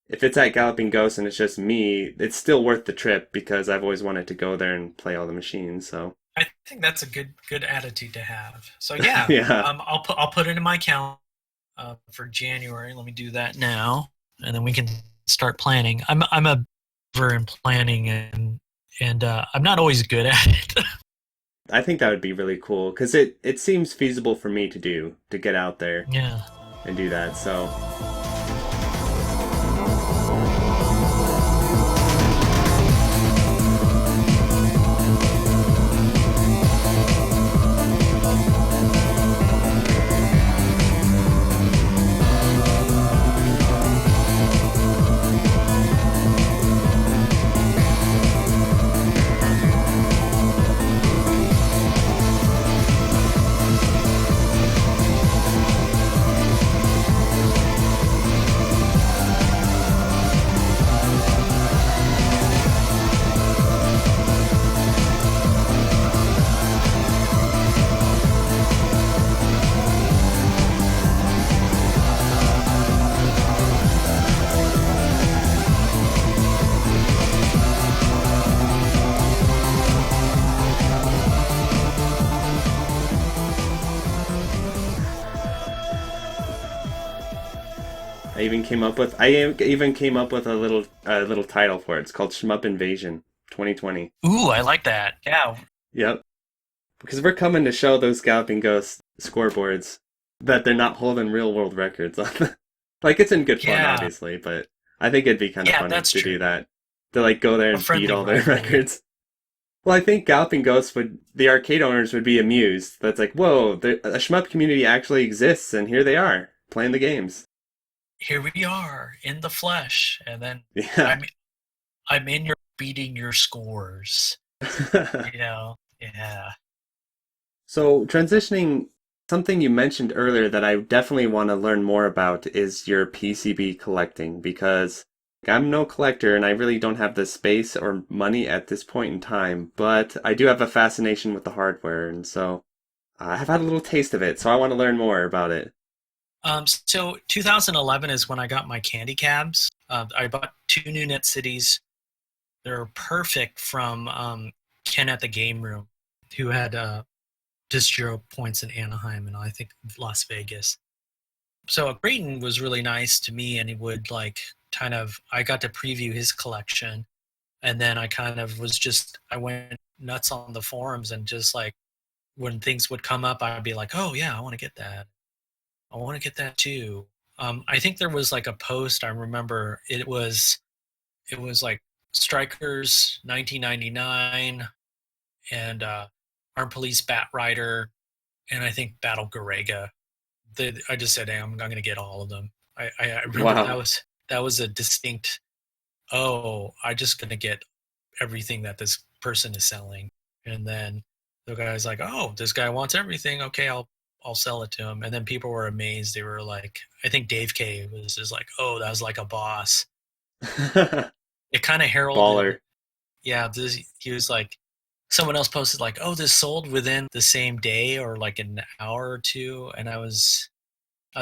if it's at Galloping Ghost and it's just me, it's still worth the trip because I've always wanted to go there and play all the machines. So I think that's a good attitude to have. So yeah, yeah, I'll put it in my calendar for January. Let me do that now, and then we can start planning. I'm a believer in planning, and I'm not always good at it. I think that would be really cool because it seems feasible for me to do to get out there Yeah. and do that. So I even came up with a little title for it. It's called Shmup Invasion 2020. Ooh, I like that. Yeah. Yep. Because we're coming to show those Galloping Ghost scoreboards that they're not holding real world records on. Like it's in good fun, Yeah. obviously, but I think it'd be kind of Yeah, funny that's to do true. that. To like go there A and beat friendly all their rivalry. records. Well, I think Galloping Ghosts the arcade owners would be amused. That's like, whoa, a shmup community actually exists, and here they are playing the games. Here we are in the flesh, and then Yeah. I'm I'm in your beating your scores. You know. Yeah. So, transitioning, something you mentioned earlier that I definitely want to learn more about is your PCB collecting because I'm no collector and I really don't have the space or money at this point in time, but I do have a fascination with the hardware, and so I've had a little taste of it, so I want to learn more about it. So 2011 is when I got my candy cabs. I bought two new Net Cities. They're perfect from Ken at the Game Room, who had distro points in Anaheim and I think Las Vegas. So Creighton was really nice to me, and he would like I got to preview his collection, and then I went nuts on the forums, and just like when things would come up, I'd be like, oh yeah, I want to get that. I want to get that too. I think there was like a post. I remember it was like Strikers 1999 and Armed Police Bat Rider, and I think Battle Garega. I just said, hey, I'm going to get all of them. I remember Wow. that was a distinct. Oh, I'm just going to get everything that this person is selling, and then the guy's like, oh, this guy wants everything. Okay, I'll sell it to him. And then people were amazed. They were like, I think Dave K was just like, oh, that was like a boss. It kind of heralded. Baller. Yeah, he was like, someone else posted like, oh, this sold within the same day or like an hour or two, and I was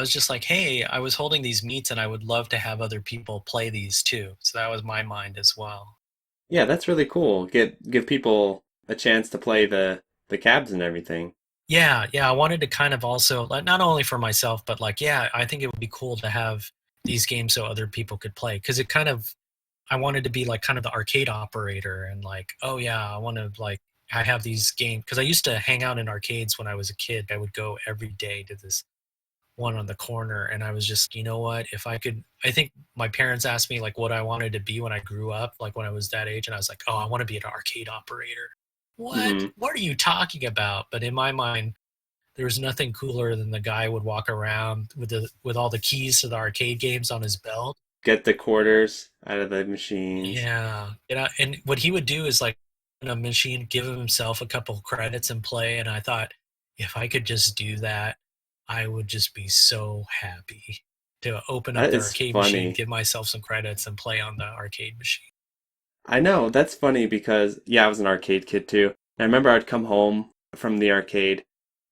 just like, hey, I was holding these meets and I would love to have other people play these too. So that was my mind as well. Yeah, that's really cool. Give people a chance to play the cabs and everything. Yeah, yeah. I wanted to kind of also, like, not only for myself, but like, yeah, I think it would be cool to have these games so other people could play. Because I wanted to be like kind of the arcade operator and like, oh yeah, I want to like, I have these games. Because I used to hang out in arcades when I was a kid. I would go every day to this one on the corner, and I was just, you know what, if I could. I think my parents asked me like what I wanted to be when I grew up, like when I was that age, and I was like, oh, I want to be an arcade operator. Hmm. What are you talking about? But in my mind, there was nothing cooler than the guy would walk around with all the keys to the arcade games on his belt. Get the quarters out of the machines. Yeah, and what he would do is like in a machine, give himself a couple credits and play. And I thought, if I could just do that, I would just be so happy to open up That the is arcade machine, funny. give myself some credits, and play on the arcade machine. I know, that's funny because, yeah, I was an arcade kid too. I remember I'd come home from the arcade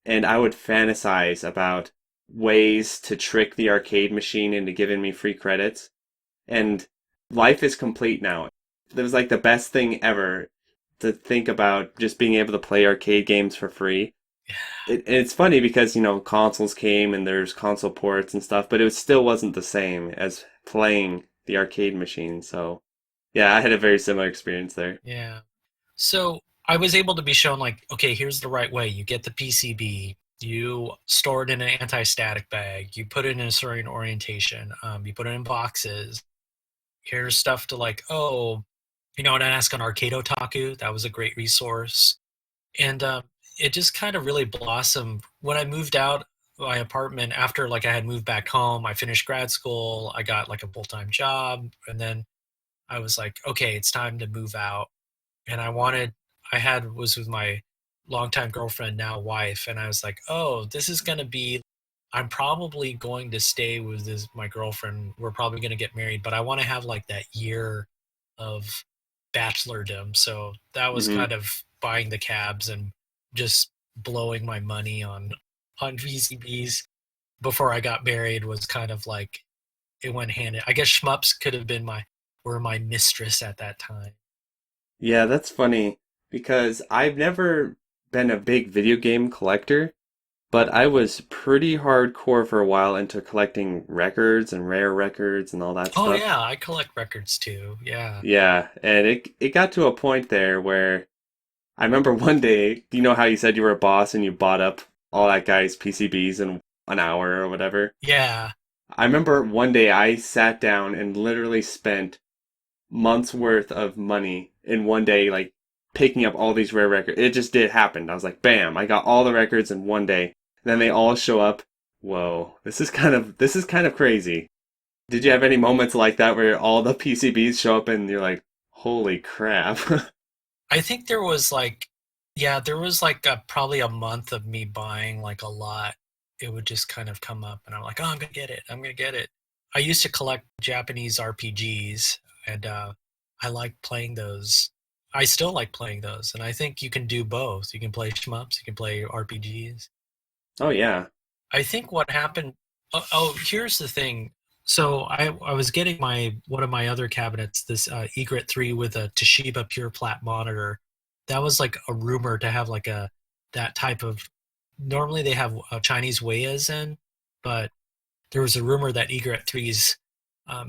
and I would fantasize about ways to trick the arcade machine into giving me free credits. And life is complete now. It was like the best thing ever to think about just being able to play arcade games for free. It's funny because, consoles came and there's console ports and stuff, but it still wasn't the same as playing the arcade machine. So, yeah, I had a very similar experience there. Yeah. So I was able to be shown like, okay, here's the right way. You get the PCB, you store it in an anti-static bag, you put it in a certain orientation, you put it in boxes. Here's stuff to like, oh, and I ask on Arcade Otaku. That was a great resource. And it just kind of really blossomed when I moved out my apartment after like I had moved back home. I finished grad school. I got like a full-time job, and then I was like, okay, it's time to move out. And was with my longtime girlfriend, now wife, and I was like, oh, this is gonna be. I'm probably going to stay with my girlfriend. We're probably going to get married, but I want to have like that year of bachelordom. So that was Hmm. kind of buying the cabs and just blowing my money on VCBs before I got married was kind of like it went hand in. I guess shmups could have been were my mistress at that time. Yeah, that's funny because I've never been a big video game collector, but I was pretty hardcore for a while into collecting records and rare records and all that Oh stuff. yeah, I collect records too. Yeah. Yeah, and it got to a point there where I remember one day, you know how you said you were a boss and you bought up all that guy's PCBs in an hour or whatever? Yeah. I remember one day I sat down and literally spent months worth of money in one day, like picking up all these rare records. It just did happen. I was like, bam, I got all the records in one day. Then they all show up. Whoa, this is kind of crazy. Did you have any moments like that where all the PCBs show up and you're like, holy crap? I think there was like, yeah, there was like probably a month of me buying like a lot. It would just kind of come up, and I'm like, oh, I'm gonna get it. I'm gonna get it. I used to collect Japanese RPGs, and I like playing those. I still like playing those, and I think you can do both. You can play shmups, you can play RPGs. Oh yeah. I think what happened. Here's the thing. So I was getting my one of my other cabinets, this Egret 3 with a Toshiba Pure Plat monitor. That was like a rumor to have like that type of. Normally they have Chinese Weiyas in, but there was a rumor that Egret 3s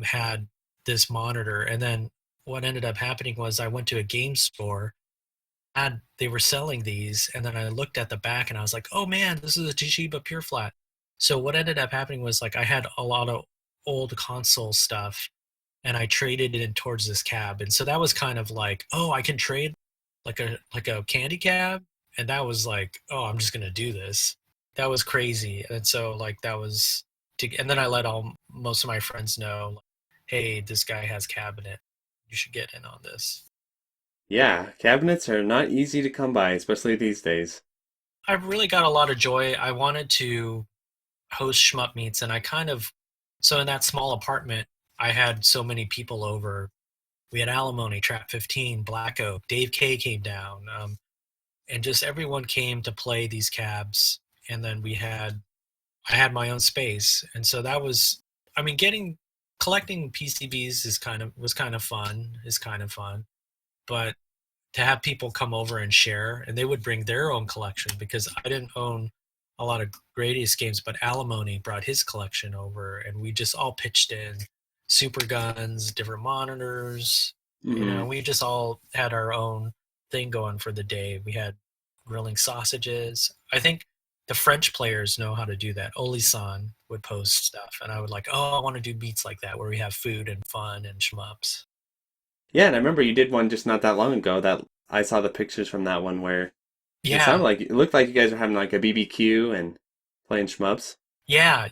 had this monitor. And then what ended up happening was I went to a game store and they were selling these. And then I looked at the back and I was like, oh man, this is a Toshiba Pure Flat. So what ended up happening was like I had a lot of old console stuff and I traded it in towards this cab. And so that was kind of like, oh, I can trade like a candy cab. And that was like, oh, I'm just gonna do this. That was crazy. And so like that was and then I let most of my friends know, like, hey, this guy has cabinet. You should get in on this. Yeah, cabinets are not easy to come by, especially these days. I really got a lot of joy. I wanted to host shmup meets, and so in that small apartment, I had so many people over. We had Alimony, Trap 15, Black Oak, Dave K came down, and just everyone came to play these cabs. And then I had my own space, and so that was, I mean, collecting PCBs was kind of fun, but to have people come over and share, and they would bring their own collection because I didn't own a lot of Gradius games, but Alimony brought his collection over, and we just all pitched in super guns, different monitors. Hmm. We just all had our own thing going for the day. We had grilling sausages. I think the French players know how to do that. Oli-san would post stuff, and I would like, oh, I want to do beats like that where we have food and fun and shmups. Yeah, and I remember you did one just not that long ago that I saw the pictures from that one where Yeah, it looked like you guys were having like a BBQ and playing shmups. yeah.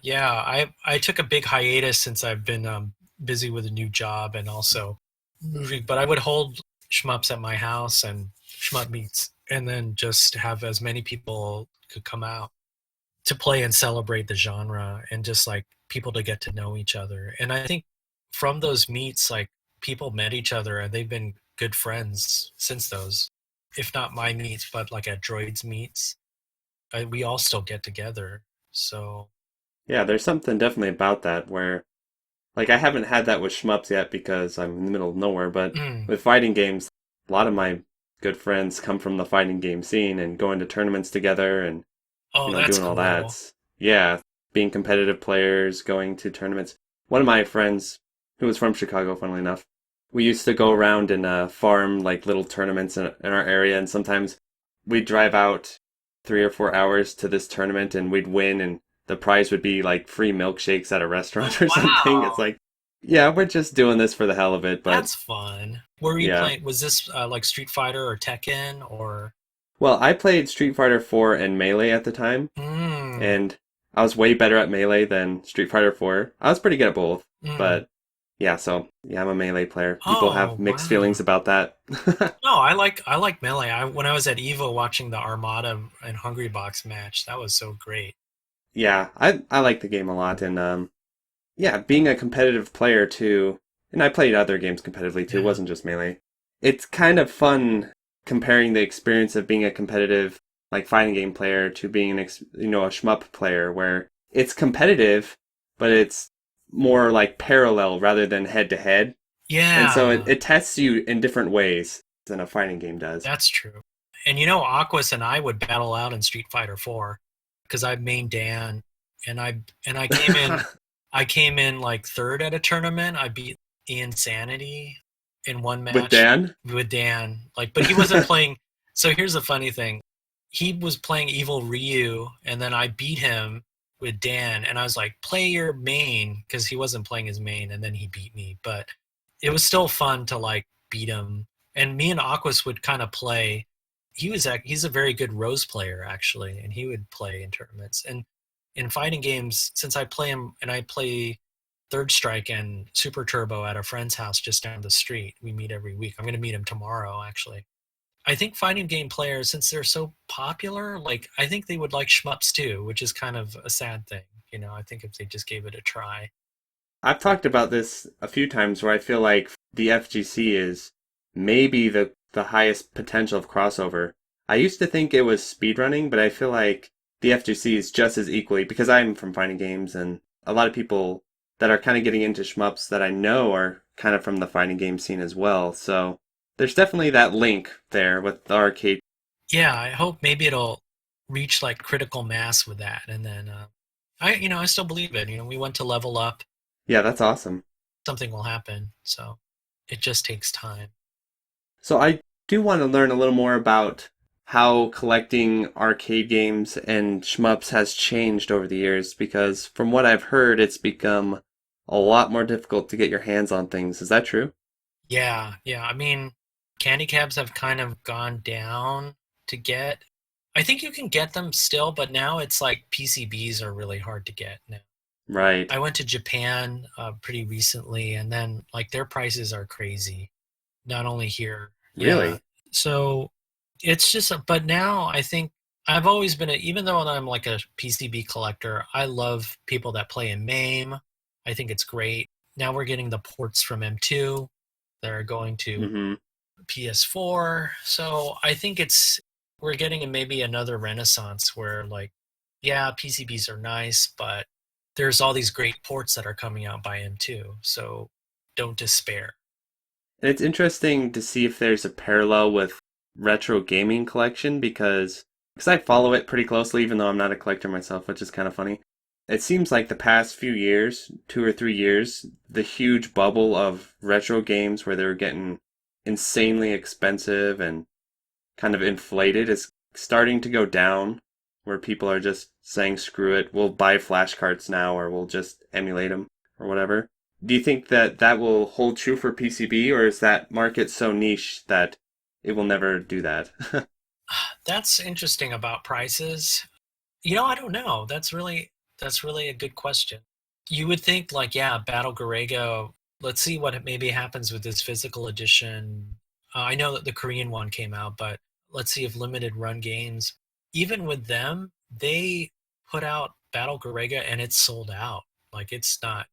I took a big hiatus since I've been busy with a new job and also moving, but I would hold shmups at my house and shmup meets, and then just have as many people could come out to play and celebrate the genre and just like people to get to know each other. And I think from those meets, like people met each other and they've been good friends since those, if not my meets, but like at Droids meets, we all still get together. So, Yeah, there's something definitely about that where like I haven't had that with shmups yet because I'm in the middle of nowhere, but mm, with fighting games, a lot of my good friends come from the fighting game scene and going to tournaments together and oh, that's doing all that. cool. Yeah, being competitive players, going to tournaments. One of my friends, who was from Chicago, funnily enough, we used to go around and farm like little tournaments in our area, and sometimes we'd drive out 3 or 4 hours to this tournament and we'd win, and the prize would be like free milkshakes at a Oh, restaurant or something. It's wow. like, yeah, we're just doing this for the hell of it, but That's fun. Were you yeah. playing? Was this like Street Fighter or Tekken or? Well, I played Street Fighter 4 and Melee at the time, Mm, and I was way better at Melee than Street Fighter 4. I was pretty good at both, mm. but yeah, so yeah, I'm a Melee player. People have Oh, mixed wow. feelings about that. No, I like Melee. When I was at Evo watching the Armada and Hungry Box match, that was so great. Yeah, I like the game a lot, and yeah, being a competitive player too, and I played other games competitively too, it Yeah. wasn't just Melee. It's kind of fun comparing the experience of being a competitive like fighting game player to being a shmup player where it's competitive, but it's more like parallel rather than head to head. And so Yeah, it tests you in different ways than a fighting game does. that's true. And Aquas and I would battle out in Street Fighter 4 because I main Dan and I I came in like third at a tournament. I beat Ian Sanity in one With match Dan? with Dan. Like, but he wasn't playing. So here's the funny thing: he was playing Evil Ryu, and then I beat him with Dan, and I was like, "Play your main," because he wasn't playing his main, and then he beat me. But it was still fun to like beat him. And me and Aquas would kind of play. He's a very good Rose player actually, and he would play in tournaments. And in fighting games, since I play him and I play Third Strike and Super Turbo at a friend's house just down the street. We meet every week. I'm going to meet him tomorrow, actually. I think fighting game players, since they're so popular, like I think they would like shmups too, which is kind of a sad thing. I think if they just gave it a try. I've talked about this a few times where I feel like the FGC is maybe the highest potential of crossover. I used to think it was speedrunning, but I feel like the FGC is just as equally because I'm from fighting games and a lot of people that are kind of getting into shmups that I know are kind of from the fighting game scene as well. So there's definitely that link there with the arcade. Yeah, I hope maybe it'll reach like critical mass with that, and then I still believe it. We went to level up. Yeah, that's awesome. something will happen. So it just takes time. So I do want to learn a little more about how collecting arcade games and shmups has changed over the years, because from what I've heard, it's become a lot more difficult to get your hands on things. Is that true? Yeah, yeah. I mean, candy cabs have kind of gone down to get. I think you can get them still, but now it's like PCBs are really hard to get now. Right. I went to Japan pretty recently, and then like their prices are crazy. Not only here, yeah. Really? So it's just, but now I think I've always been even though I'm like a PCB collector, I love people that play in MAME. I think it's great. Now we're getting the ports from M2 that are going to Mm-hmm. PS4. So I think we're getting maybe another renaissance where like, yeah, PCBs are nice, but there's all these great ports that are coming out by M2. So don't despair. And it's interesting to see if there's a parallel with retro gaming collection because I follow it pretty closely, even though I'm not a collector myself, which is kind of funny. It seems like the past few years, 2 or 3 years, the huge bubble of retro games where they're getting insanely expensive and kind of inflated is starting to go down, where people are just saying, screw it, we'll buy flashcards now, or we'll just emulate them, or whatever. Do you think that that will hold true for PCB, or is that market so niche that it will never do that? That's interesting about prices. I don't know. That's really a good question. You would think like, yeah, Battle Garega. Let's see what maybe happens with this physical edition. I know that the Korean one came out, but let's see if limited run games, even with them, they put out Battle Garega and it's sold out. Like it's not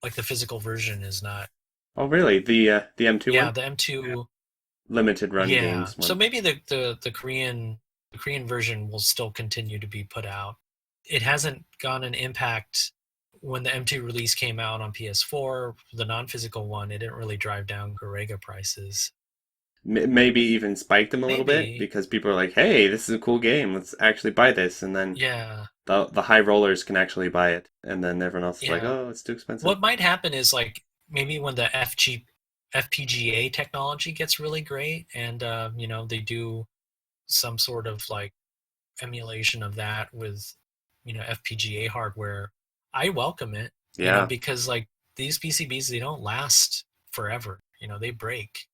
like the physical version is not. Oh, really? The M2 Yeah, one? the M2. Limited run Yeah, games so one. maybe the Korean version will still continue to be put out. It hasn't gone an impact when the M2 release came out on PS4, the non-physical one. It didn't really drive down Garega prices. Maybe even spike them a little bit Maybe, because people are like, "Hey, this is a cool game. Let's actually buy this." And then yeah, the high rollers can actually buy it, and then everyone else is like, yeah. "Oh, it's too expensive." What might happen is like maybe when the FPGA technology gets really great, and they do some sort of like emulation of that with FPGA hardware, I welcome it, Yeah, because like these PCBs, they don't last forever. They break.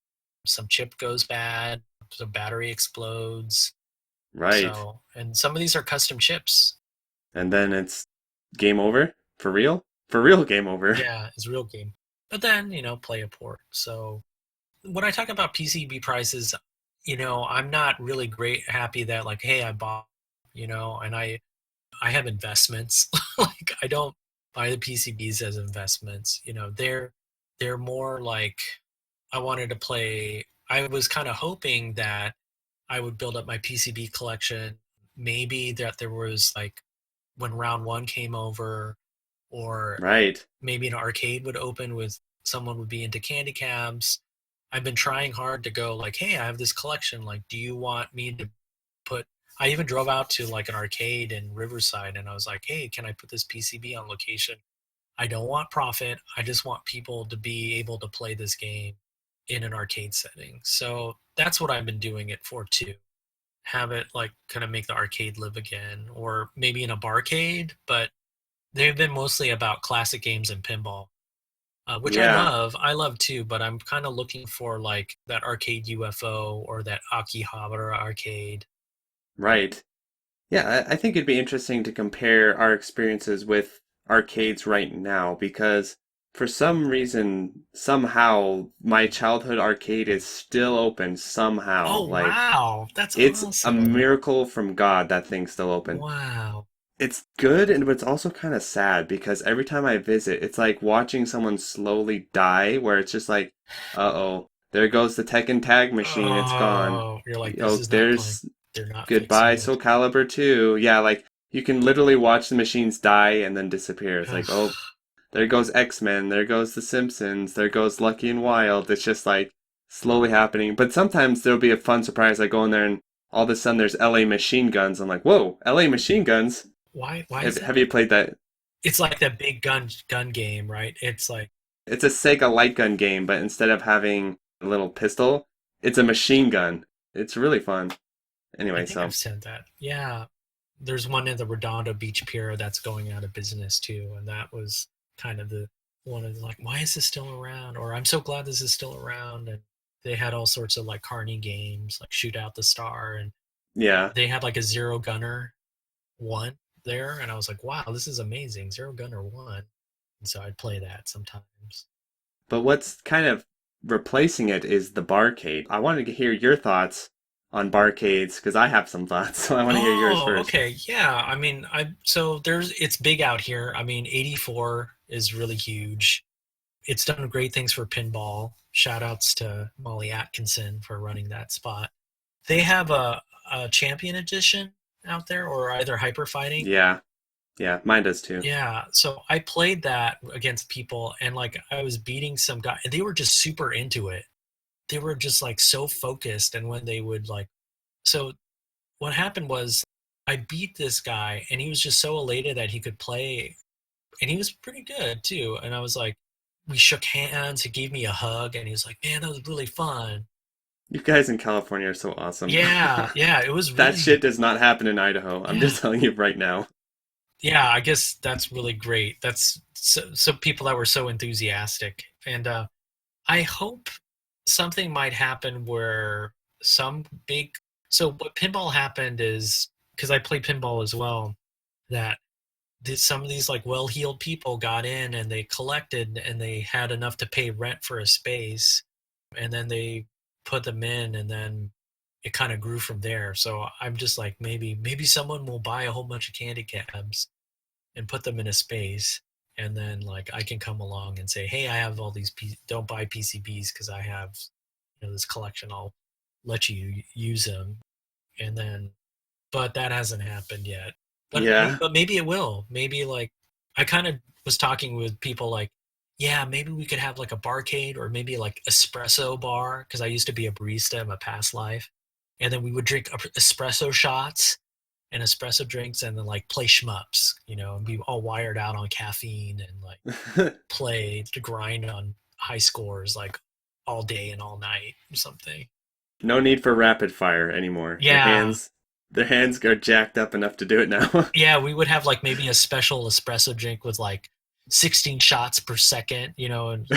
Some chip goes bad, some battery explodes. right. So, and some of these are custom chips. And then it's game over for real. For real, game over. Yeah, it's real game. But then, play a port. So when I talk about PCB prices, I'm not really great happy that like, hey, I bought, and I have investments. Like I don't buy the PCBs as investments. They're more like I wanted to play. I was kind of hoping that I would build up my PCB collection. Maybe that there was like when round one came over, or Right. maybe an arcade would open with someone would be into candy cabs. I've been trying hard to go like, hey, I have this collection. Like, do you want me to put I even drove out to like an arcade in Riverside and I was like, hey, can I put this PCB on location? I don't want profit. I just want people to be able to play this game in an arcade setting. So that's what I've been doing it for too. Have it like kind of make the arcade live again, or maybe in a barcade, but they've been mostly about classic games and pinball, which I Yeah, love. I love too, but I'm kind of looking for like that arcade UFO or that Akihabara arcade. right. Yeah, I think it'd be interesting to compare our experiences with arcades right now because for some reason, somehow, my childhood arcade is still open somehow. Oh Like, wow, that's it's a awesome! miracle from God that thing's still open. Wow. It's good, and but it's also kind of sad because every time I visit, it's like watching someone slowly die, where it's just like, uh-oh, there goes the Tekken Tag machine, it's gone. Oh, you're like, this Oh, is not playing. there's They're not goodbye fixing Soul it. Calibur 2. Yeah, like you can literally watch the machines die and then disappear. It's like, Ugh. oh, there goes X-Men, there goes The Simpsons, there goes Lucky and Wild. It's just like slowly happening. But sometimes there'll be a fun surprise. I go in there and all of a sudden there's LA machine guns. I'm like, whoa, LA machine guns? Why is Have, that? have you played that? It's like that big gun game, right? It's like It's a Sega light gun game, but instead of having a little pistol, it's a machine gun. It's really fun. I Anyway, think I've so said that. Yeah. There's one in the Redondo Beach Pier that's going out of business too, and that was kind of the one of the, like, why is this still around? Or I'm so glad this is still around. And they had all sorts of like carny games, like Shoot Out the Star, and yeah. they had like a Zero Gunner one there, and I was like, wow, this is amazing, Zero Gunner one. And so I'd play that sometimes. But what's kind of replacing it is the barcade. I wanted to hear your thoughts on barcades because I have some thoughts, so I want to hear yours Oh, first. okay. Yeah. I mean, it's big out here. I mean, 84 is really huge. It's done great things for pinball. Shout outs to Molly Atkinson for running that spot. They have a champion edition out there, or either hyper fighting. Yeah, yeah, mine does too. Yeah. So I played that against people, and like I was beating some guy, and they were just super into it. They were just like so focused. And when they would like, so what happened was I beat this guy, and he was just so elated that he could play, and he was pretty good too. And I was like, we shook hands. He gave me a hug, and he was like, "Man, that was really fun." You guys in California are so awesome. Yeah, yeah, it was That really, shit does not happen in Idaho. I'm yeah, just telling you right now. yeah. I guess that's really great. That's so people that were so enthusiastic, and I hope something might happen where some big. So what pinball happened is, because I play pinball as well, that some of these like well-heeled people got in and they collected and they had enough to pay rent for a space, and then they put them in, and then it kind of grew from there. So I'm just like, maybe someone will buy a whole bunch of candy cabs and put them in a space, and then like I can come along and say, hey, I have all these don't buy PCBs because I have, this collection. I'll let you use them. And then, but that hasn't happened yet. Yeah. But maybe it will. Maybe like I kind of was talking with people like, yeah, maybe we could have like a barcade, or maybe like espresso bar, because I used to be a barista in my past life, and then we would drink espresso shots and espresso drinks, and then like play shmups, and be all wired out on caffeine, and like play to grind on high scores like all day and all night or something. No need for rapid fire anymore. Yeah. Their hands are jacked up enough to do it now. Yeah, we would have like maybe a special espresso drink with like 16 shots per second, and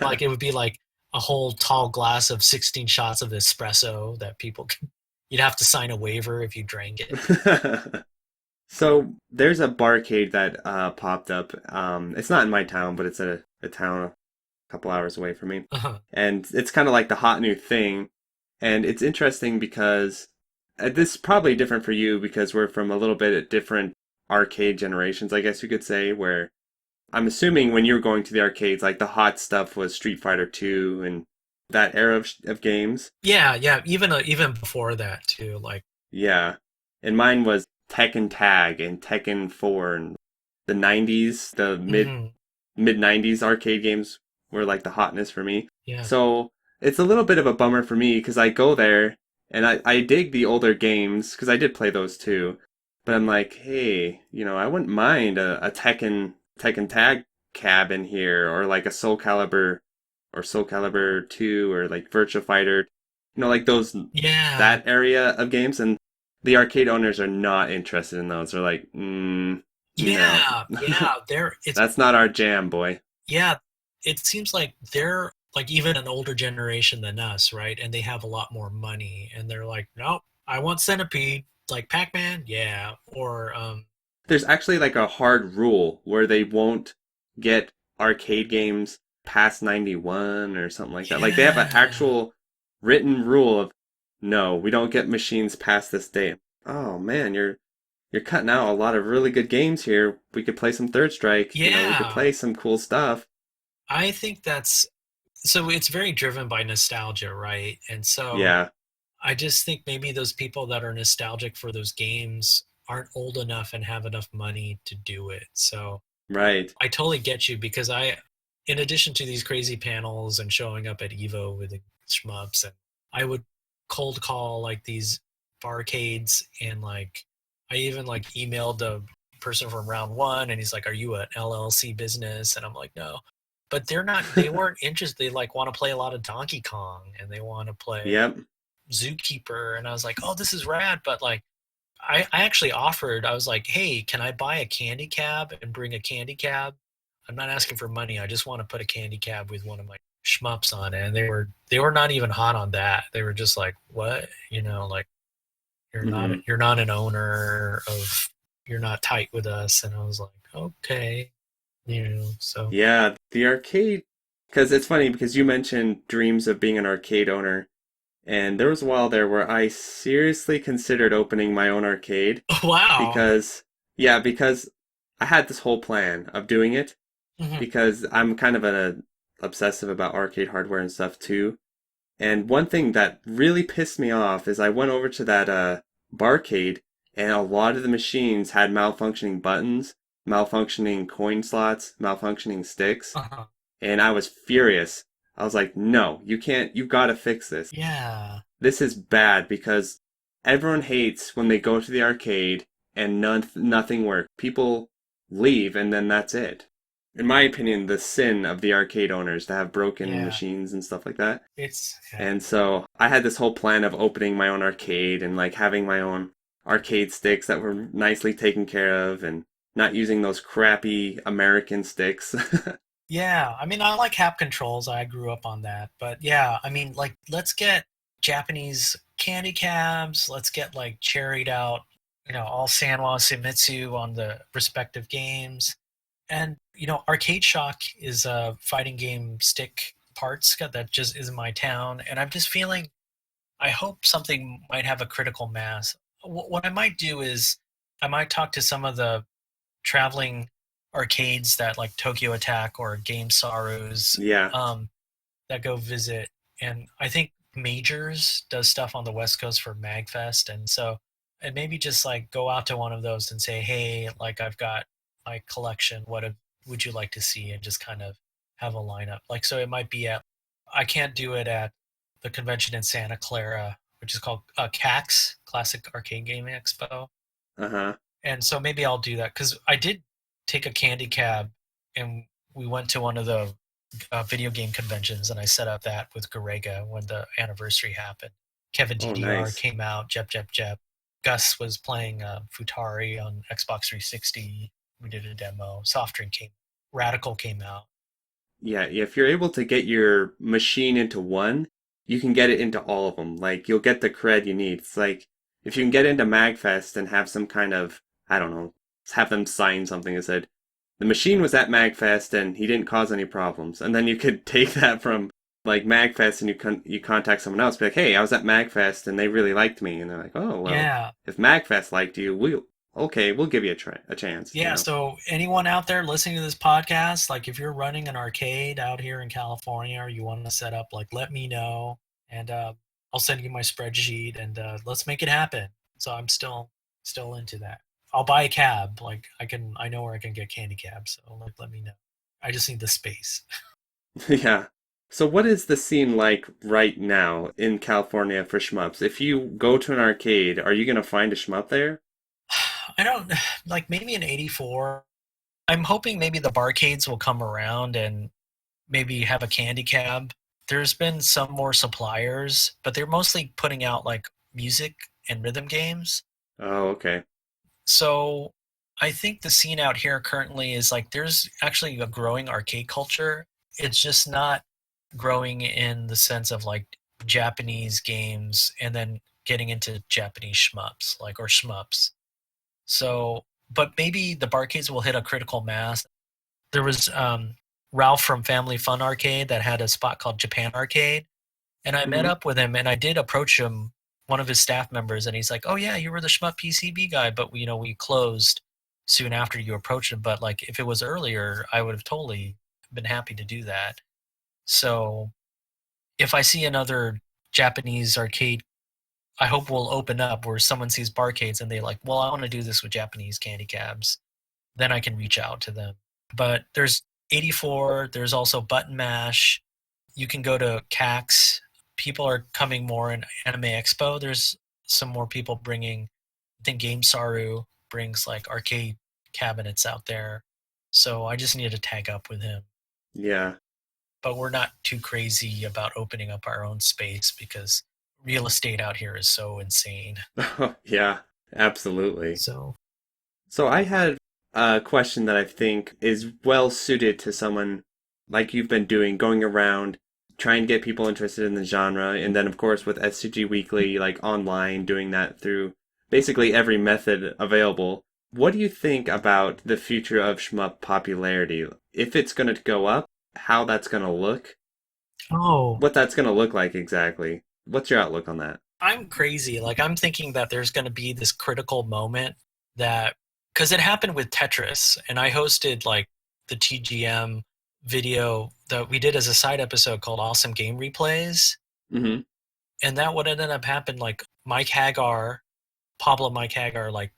like it would be like a whole tall glass of 16 shots of espresso that people can, you'd have to sign a waiver if you drank it. So there's a barcade that popped up. It's not in my town, but it's a town a couple hours away from me. Uh-huh. And it's kind of like the hot new thing. And it's interesting because this is probably different for you because we're from a little bit at different arcade generations, I guess you could say, where I'm assuming when you were going to the arcades, like the hot stuff was Street Fighter 2 and that era of games. Yeah, yeah, even before that too, like. Yeah. And mine was Tekken Tag and Tekken 4 and the 90s, the Mhm. mid 90s arcade games were like the hotness for me. Yeah. So it's a little bit of a bummer for me because I go there and I dig the older games because I did play those too. But I'm like, hey, I wouldn't mind a Tekken Tag cab in here, or like a Soul Calibur or Soul Calibur 2 or like Virtua Fighter, like those, Yeah. that area of games. And the arcade owners are not interested in those. They're like, no. Yeah, yeah, That's not our jam, boy. yeah, it seems like they're like even an older generation than us, right? And they have a lot more money, and they're like, nope, I want Centipede, like Pac-Man, yeah, or There's actually like a hard rule where they won't get arcade games past 91 or something like that. Like they have an yeah, actual written rule of no, we don't get machines past this date. Oh man, you're cutting out a lot of really good games here. We could play some Third Strike, we could yeah. play some cool stuff. I think that's so it's very driven by nostalgia, right? And so Yeah, I just think maybe those people that are nostalgic for those games aren't old enough and have enough money to do it. So right. I totally get you, because in addition to these crazy panels and showing up at Evo with the shmups, and I would cold call like these barcades, and like I even like emailed the person from round one, and he's like, "Are you an LLC business?" And I'm like, "No," but they weren't interested. They like want to play a lot of Donkey Kong and they want to play Yep. Zookeeper. And I was like, oh, this is rad. But like, I actually offered, I was like, hey, can I buy a candy cab and bring a candy cab? I'm not asking for money. I just want to put a candy cab with one of my shmups on it. And they were not even hot on that. They were just like, what? You know, like Hmm. you're not an owner of, you're not tight with us. And I was like, okay, you know, so Yeah, the arcade, because it's funny because you mentioned dreams of being an arcade owner, and there was a while there where I seriously considered opening my own arcade wow. because, yeah, because I had this whole plan of doing it Hmm. because I'm kind of a obsessive about arcade hardware and stuff too. And one thing that really pissed me off is I went over to that barcade and a lot of the machines had malfunctioning buttons, malfunctioning coin slots, malfunctioning sticks, Uh-huh. and I was furious. I was like, "No, you can't. You gotta fix this. Yeah. This is bad because everyone hates when they go to the arcade and nothing works. People leave and then that's it." In my opinion, the sin of the arcade owners to have broken Yeah. machines and stuff like that. Yeah. And so I had this whole plan of opening my own arcade and like having my own arcade sticks that were nicely taken care of and not using those crappy American sticks. Yeah, I mean, I like hap controls. I grew up on that. But yeah, I mean, like, let's get Japanese candy cabs. Let's get like cherried out, all Sanwa Sumitsu on the respective games. And, Arcade Shock is a fighting game stick parts that just is in my town. And I'm just feeling, I hope something might have a critical mass. What I might do is I might talk to some of the traveling arcades that like Tokyo Attack or Game Sorrows Yeah. that go visit. And I think Majors does stuff on the West Coast for MagFest. And maybe just like go out to one of those and say, hey, like I've got my collection. Would you like to see? And just kind of have a lineup. Like, so it might be I can't do it at the convention in Santa Clara, which is called CAX, Classic Arcade Gaming Expo. Uh-huh. And so maybe I'll do that because I did take a candy cab and we went to one of the video game conventions and I set up that with Garega when the anniversary happened. Kevin Oh, DDR nice. came out, Jep. Gus was playing Futari on Xbox 360. We did a demo. Soft Drink Radical came out. Yeah, if you're able to get your machine into one, you can get it into all of them. Like, you'll get the cred you need. It's like, if you can get into MagFest and have some kind of, I don't know, have them sign something that said, the machine was at MagFest and he didn't cause any problems. And then you could take that from, like, MagFest and you contact someone else, be like, hey, I was at MagFest and they really liked me. And they're like, oh, well, Yeah. if MagFest liked you, we'll give you a chance, Yeah, so anyone out there listening to this podcast, like if you're running an arcade out here in California or you want to set up, like let me know and I'll send you my spreadsheet and let's make it happen. So I'm still into that. I'll buy a cab. Like I know where I can get candy cabs. So like let me know. I just need the space. Yeah. So what is the scene like right now in California for shmups? If you go to an arcade, are you gonna find a shmup there? I don't like maybe in '84. I'm hoping maybe the barcades will come around and maybe have a candy cab. There's been some more suppliers, but they're mostly putting out like music and rhythm games. Oh, okay. So I think the scene out here currently is like there's actually a growing arcade culture. It's just not growing in the sense of like Japanese games and then getting into Japanese shmups, like or shmups. So, but maybe the barcades will hit a critical mass. There was Ralph from Family Fun Arcade that had a spot called Japan Arcade, and I met Hmm. up with him, and I did approach him, one of his staff members, and he's like, "Oh yeah, you were the Shmup PCB guy, but we closed soon after you approached him. But like, if it was earlier, I would have totally been happy to do that." So if I see another Japanese arcade, I hope will open up where someone sees barcades and they like, well, I want to do this with Japanese candy cabs. Then I can reach out to them. But there's 84. There's also Button Mash. You can go to CAX. People are coming more in Anime Expo. There's some more people bringing. I think Game Saru brings like arcade cabinets out there. So I just need to tag up with him. Yeah. but we're not too crazy about opening up our own space because real estate out here is so insane. Yeah, absolutely. So So I had a question that I think is well suited to someone like you've been doing, going around trying to get people interested in the genre, and then of course with STG Weekly, like online, doing that through basically every method available. What do you think about the future of shmup popularity? If it's going to go up, how that's going to look, oh, what that's going to look like exactly. What's your outlook on that? I'm crazy. Like I'm thinking that there's going to be this critical moment that because it happened with Tetris, and I hosted like the TGM video that we did as a side episode called Awesome Game Replays, Mm-hmm. and that would ended up happening. Like Pablo Mike Hagar, like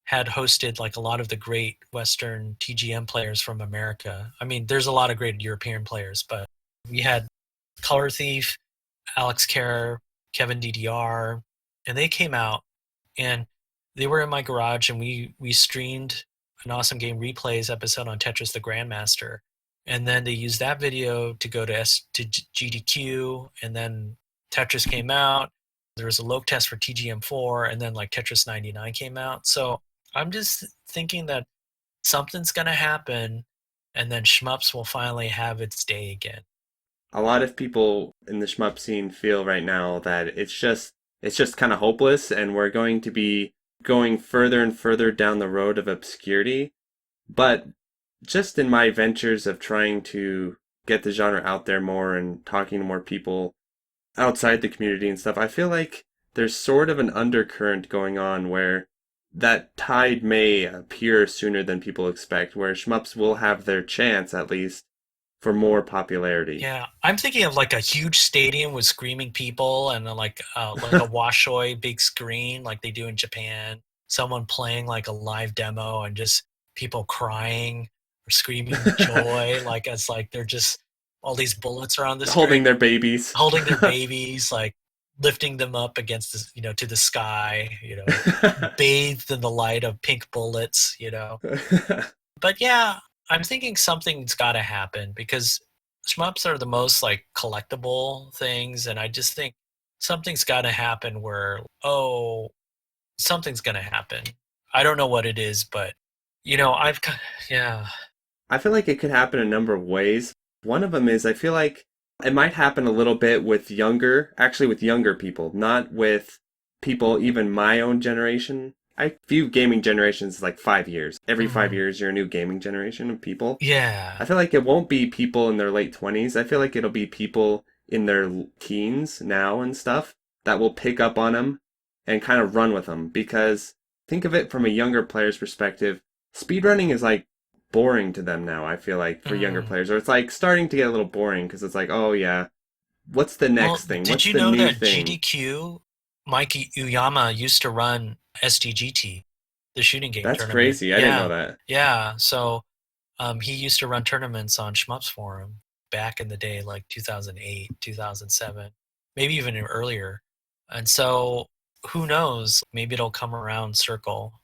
had hosted like a lot of the great Western TGM players from America. I mean, there's a lot of great European players, but we had Color Thief, Alex Kerr, Kevin DDR, and they came out and they were in my garage, and we streamed an Awesome Game Replays episode on Tetris the Grandmaster, and then they used that video to go to GDQ, and then Tetris came out. There was a loc test for TGM4, and then like Tetris 99 came out. So I'm just thinking that something's gonna happen, and then Shmups will finally have its day again. A lot of people in the shmup scene feel right now that it's just kind of hopeless, and we're going to be going further and further down the road of obscurity. But just in my ventures of trying to get the genre out there more and talking to more people outside the community and stuff, I feel like there's sort of an undercurrent going on where that tide may appear sooner than people expect, where shmups will have their chance at least for more popularity. Yeah, I'm thinking of like a huge stadium with screaming people and like a Washoi big screen like they do in Japan. Someone playing like a live demo and just people crying or screaming with joy, like it's like they're just all these bullets are on the screen, Holding their babies. holding their babies, like lifting them up against the, to the sky, bathed in the light of pink bullets, But yeah, I'm thinking something's got to happen because shmups are the most like collectible things, and I just think something's got to happen where something's going to happen. I don't know what it is, but yeah. I feel like it could happen a number of ways. One of them is I feel like it might happen a little bit with younger people, not with people even my own generation. I view gaming generations as like 5 years. Every 5 years, you're a new gaming generation of people. Yeah. I feel like it won't be people in their late 20s. I feel like it'll be people in their teens now and stuff that will pick up on them and kind of run with them. Because think of it from a younger player's perspective, speedrunning is like boring to them now, I feel like, for younger players. Or it's like starting to get a little boring because it's like, oh yeah, what's the next thing? Did What's you the know new that thing? GDQ, Mike Uyama used to run STGT, the shooting game That's tournament? crazy. I didn't know that. Yeah, so he used to run tournaments on Shmups Forum back in the day, like 2008, 2007, maybe even earlier. And so who knows? Maybe it'll come around circle.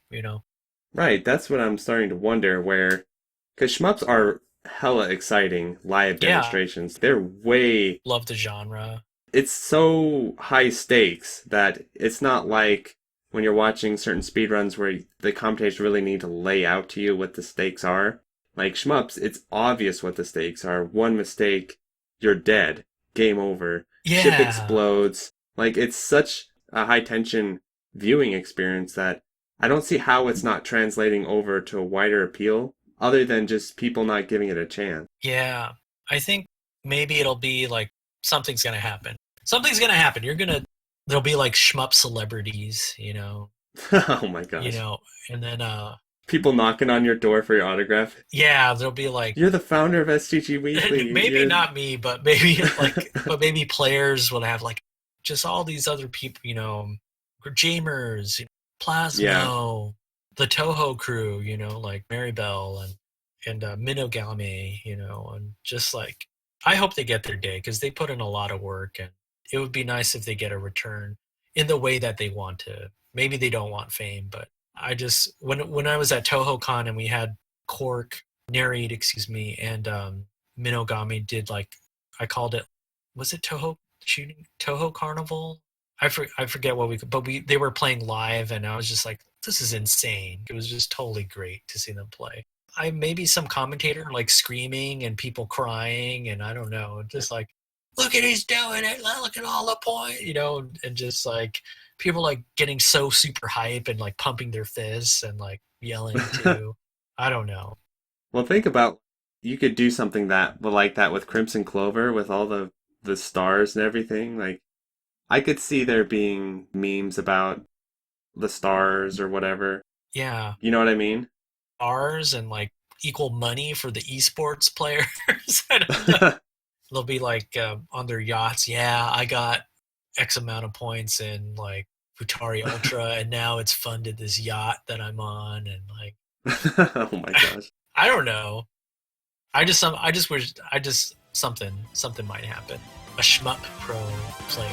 Right, that's what I'm starting to wonder because shmups are hella exciting live Yeah. demonstrations. They're way, Love the genre. it's so high stakes that it's not like when you're watching certain speedruns where the commentators really need to lay out to you what the stakes are. Like shmups, it's obvious what the stakes are. One mistake, you're dead. Game over. Yeah. Ship explodes. Like, it's such a high tension viewing experience that I don't see how it's not translating over to a wider appeal other than just people not giving it a chance. Yeah. I think maybe it'll be like something's going to happen. Something's going to happen. There'll be like shmup celebrities, Oh my gosh. And then People knocking on your door for your autograph. yeah, there'll be like You're the founder of STG Weekly. maybe not me, but maybe maybe players will have like just all these other people, Jamers, Plasmo, the Toho crew, like Maribel and Minogame, and just like I hope they get their day because they put in a lot of work, and it would be nice if they get a return in the way that they want to. Maybe they don't want fame, but I just when I was at TohoCon and we had Cork narrate, and Minogami did I called it, was it Toho Carnival? I forget what but they were playing live, and I was just like, this is insane. It was just totally great to see them play. Maybe some commentator screaming and people crying, and I don't know, just look at he's doing it, look at all the point, and just people getting so super hype and pumping their fists and yelling too. I don't know. Well, think about, you could do something like that with Crimson Clover, with all the stars and everything. I could see there being memes about the stars or whatever. Yeah. You know what I mean? Stars and equal money for the esports players. I don't know. They'll be on their yachts. Yeah, I got X amount of points in Futari Ultra, and now it's funded this yacht that I'm on, and oh my gosh. I don't know. I just wish something might happen. A Shmup Pro player.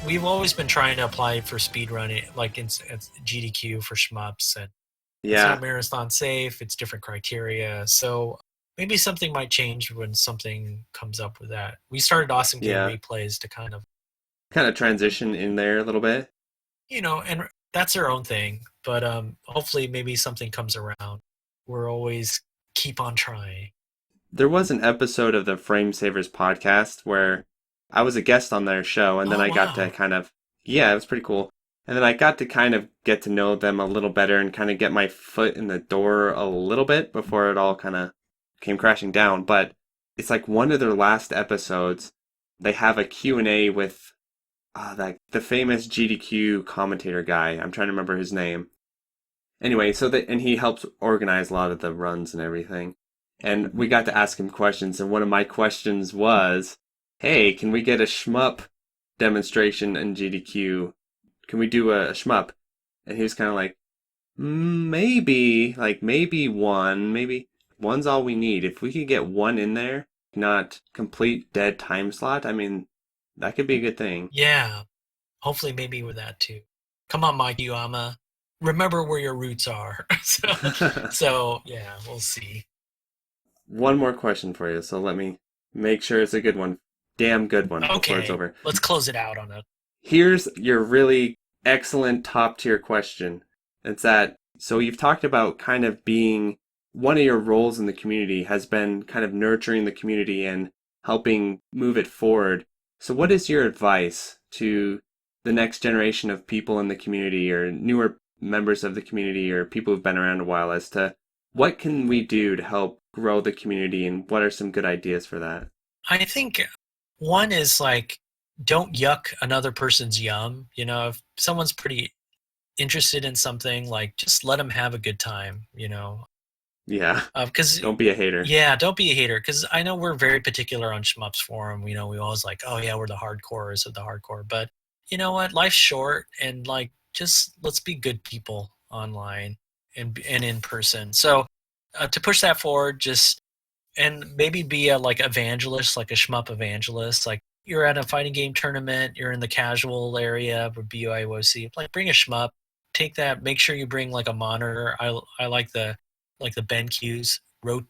We've always been trying to apply for speedrunning, it's GDQ for shmups, and it's not marathon safe. It's different criteria, so maybe something might change when something comes up with that. We started Awesome Game Replays to kind of transition in there a little bit, and that's their own thing. But hopefully, maybe something comes around. We're always keep on trying. There was an episode of the Frame Savers podcast where I was a guest on their show, and then I got to it was pretty cool. And then I got to kind of get to know them a little better and kind of get my foot in the door a little bit before it all kind of came crashing down. But it's one of their last episodes, they have a Q&A with the famous GDQ commentator guy. I'm trying to remember his name. Anyway, and he helps organize a lot of the runs and everything. And we got to ask him questions, and one of my questions was, hey, can we get a shmup demonstration in GDQ? Can we do a shmup? And he was kind of like, maybe one's all we need. If we could get one in there, not complete dead time slot, I mean, that could be a good thing. Yeah, hopefully maybe with that too. Come on, Mike Uyama. Remember where your roots are. so yeah, we'll see. One more question for you, so let me make sure it's a good one. Damn good one before it's over. Let's close it out on it. Here's your really excellent top tier question. It's so you've talked about kind of being, one of your roles in the community has been kind of nurturing the community and helping move it forward. So what is your advice to the next generation of people in the community, or newer members of the community, or people who've been around a while, as to what can we do to help grow the community, and what are some good ideas for that? I think one is don't yuck another person's yum. If someone's pretty interested in something, just let them have a good time, Yeah. Because don't be a hater. Yeah, don't be a hater. Because I know we're very particular on Shmups Forum. We always oh yeah, we're the hardcores of the hardcore. But you know what? Life's short, and just let's be good people online and in person. So to push that forward, and maybe be a evangelist, a Shmup Evangelist. You're at a fighting game tournament, you're in the casual area with BYOC. Bring a shmup, take that. Make sure you bring a monitor. I like the BenQs.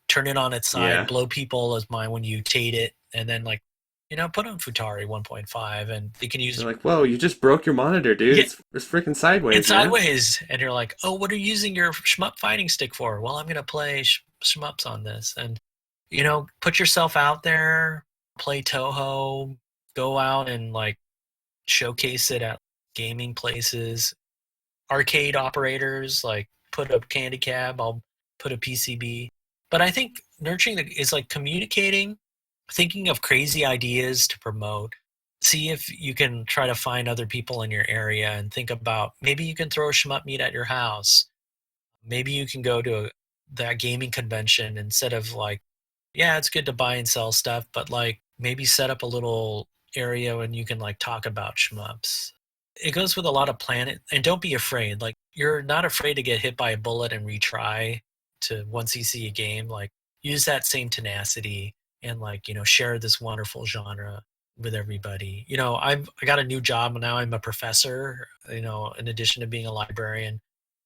Turn it on its side, blow people as mine when you tate it, and then put on Futari 1.5, and they can use. They're whoa, you just broke your monitor, dude. Yeah. It's freaking sideways. It's sideways, and you're oh, what are you using your shmup fighting stick for? Well, I'm gonna play shmups on this, and put yourself out there, play Toho, go out and showcase it at gaming places. arcade operators, like put a candy cab, I'll put a PCB. But I think nurturing is like communicating, thinking of crazy ideas to promote. See if you can try to find other people in your area and think about maybe you can throw a shmup meet at your house. Maybe you can go to that gaming convention instead of like, yeah, it's good to buy and sell stuff, but like maybe set up a little area and you can like talk about shmups. It goes with a lot of planning, and don't be afraid. Like you're not afraid to get hit by a bullet and retry to once you see a game. Like use that same tenacity and like share this wonderful genre with everybody. I got a new job and now I'm a professor. In addition to being a librarian,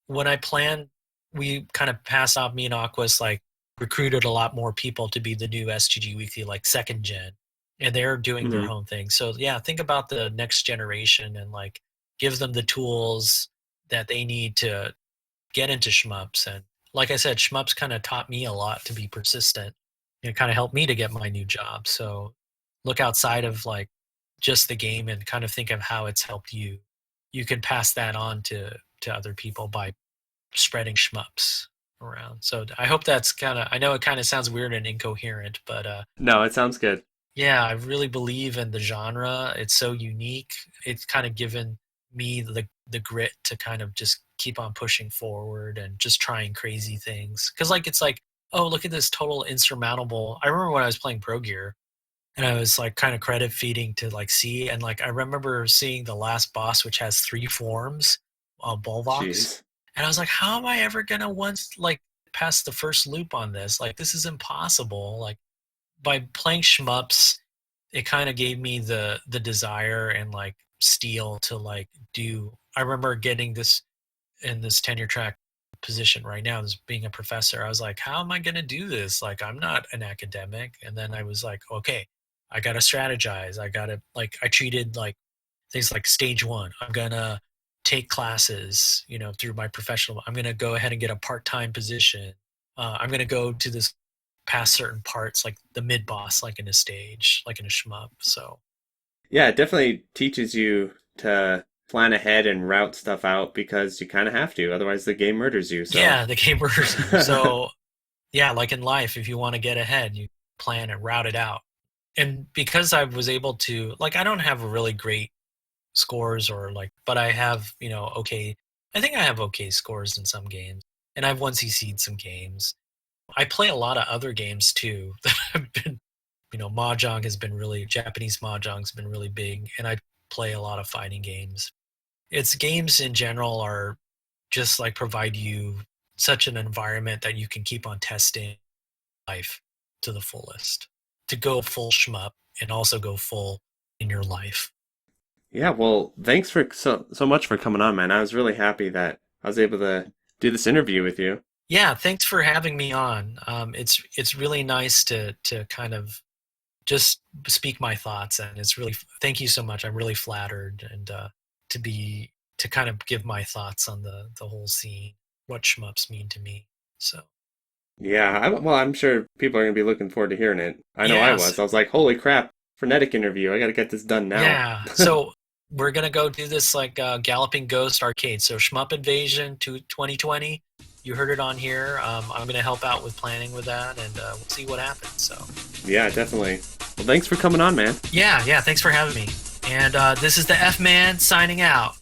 when I planned, we kind of passed off me and Aquas like recruited a lot more people to be the new STG Weekly like second gen, and they're doing their Hmm. own thing. So yeah, think about the next generation and like give them the tools that they need to get into shmups. And like I said, shmups kind of taught me a lot to be persistent. It kind of helped me to get my new job. So look outside of like just the game and kind of think of how it's helped you. You can pass that on to other people by spreading shmups around. So I hope that's I know it kind of sounds weird and incoherent, but No, it sounds good. yeah, I really believe in the genre. It's so unique. It's kind of given me the grit to kind of just keep on pushing forward and just trying crazy things. Because like it's like, oh, look at this total insurmountable. I remember when I was playing Pro Gear and I was like kind of credit feeding to like see, and like I remember seeing the last boss, which has 3 forms, Bullvox, Jeez. and I was like, how am I ever gonna once like pass the first loop on this? Like this is impossible. Like by playing shmups, it kind of gave me the desire and like steel to like do. I remember getting this in this tenure track position right now as being a professor. I was like, how am I going to do this? Like I'm not an academic. And then I was like, okay, I got to strategize. I got to like I treated like things like stage 1. I'm going to take classes, through my professional. I'm going to go ahead and get a part-time position. I'm going to go to this past certain parts, like the mid boss, like in a stage, like in a shmup. So Yeah, it definitely teaches you to plan ahead and route stuff out because you kind of have to. Otherwise, the game murders you. So, yeah, the game murders you. So yeah, like in life, if you want to get ahead, you plan and route it out. And because I was able to, like, I don't have really great scores or like, but I have, okay. I think I have okay scores in some games, and I've 1CC'd some games. I play a lot of other games too that have been, mahjong has been really Japanese mahjong's been really big, and I play a lot of fighting games. It's games in general are just like provide you such an environment that you can keep on testing life to the fullest, to go full shmup and also go full in your life. yeah, well, thanks for so much for coming on, man. I was really happy that I was able to do this interview with you. Yeah, thanks for having me on. It's really nice to kind of just speak my thoughts, and it's really thank you so much. I'm really flattered and to kind of give my thoughts on the whole scene, what shmups mean to me. So Yeah, well, I'm sure people are going to be looking forward to hearing it. I know I yes, was. I was like, holy crap, Frenetic interview. I got to get this done now. yeah. So we're gonna go do this like Galloping Ghost arcade. So Shmup Invasion to 2020. You heard it on here. I'm gonna help out with planning with that, and we'll see what happens. So Yeah, definitely. Well, thanks for coming on, man. yeah. Thanks for having me. And this is the F Man signing out.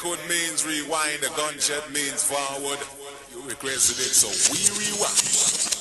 record means rewind, a gunshot means forward. You requested it, so we rewind.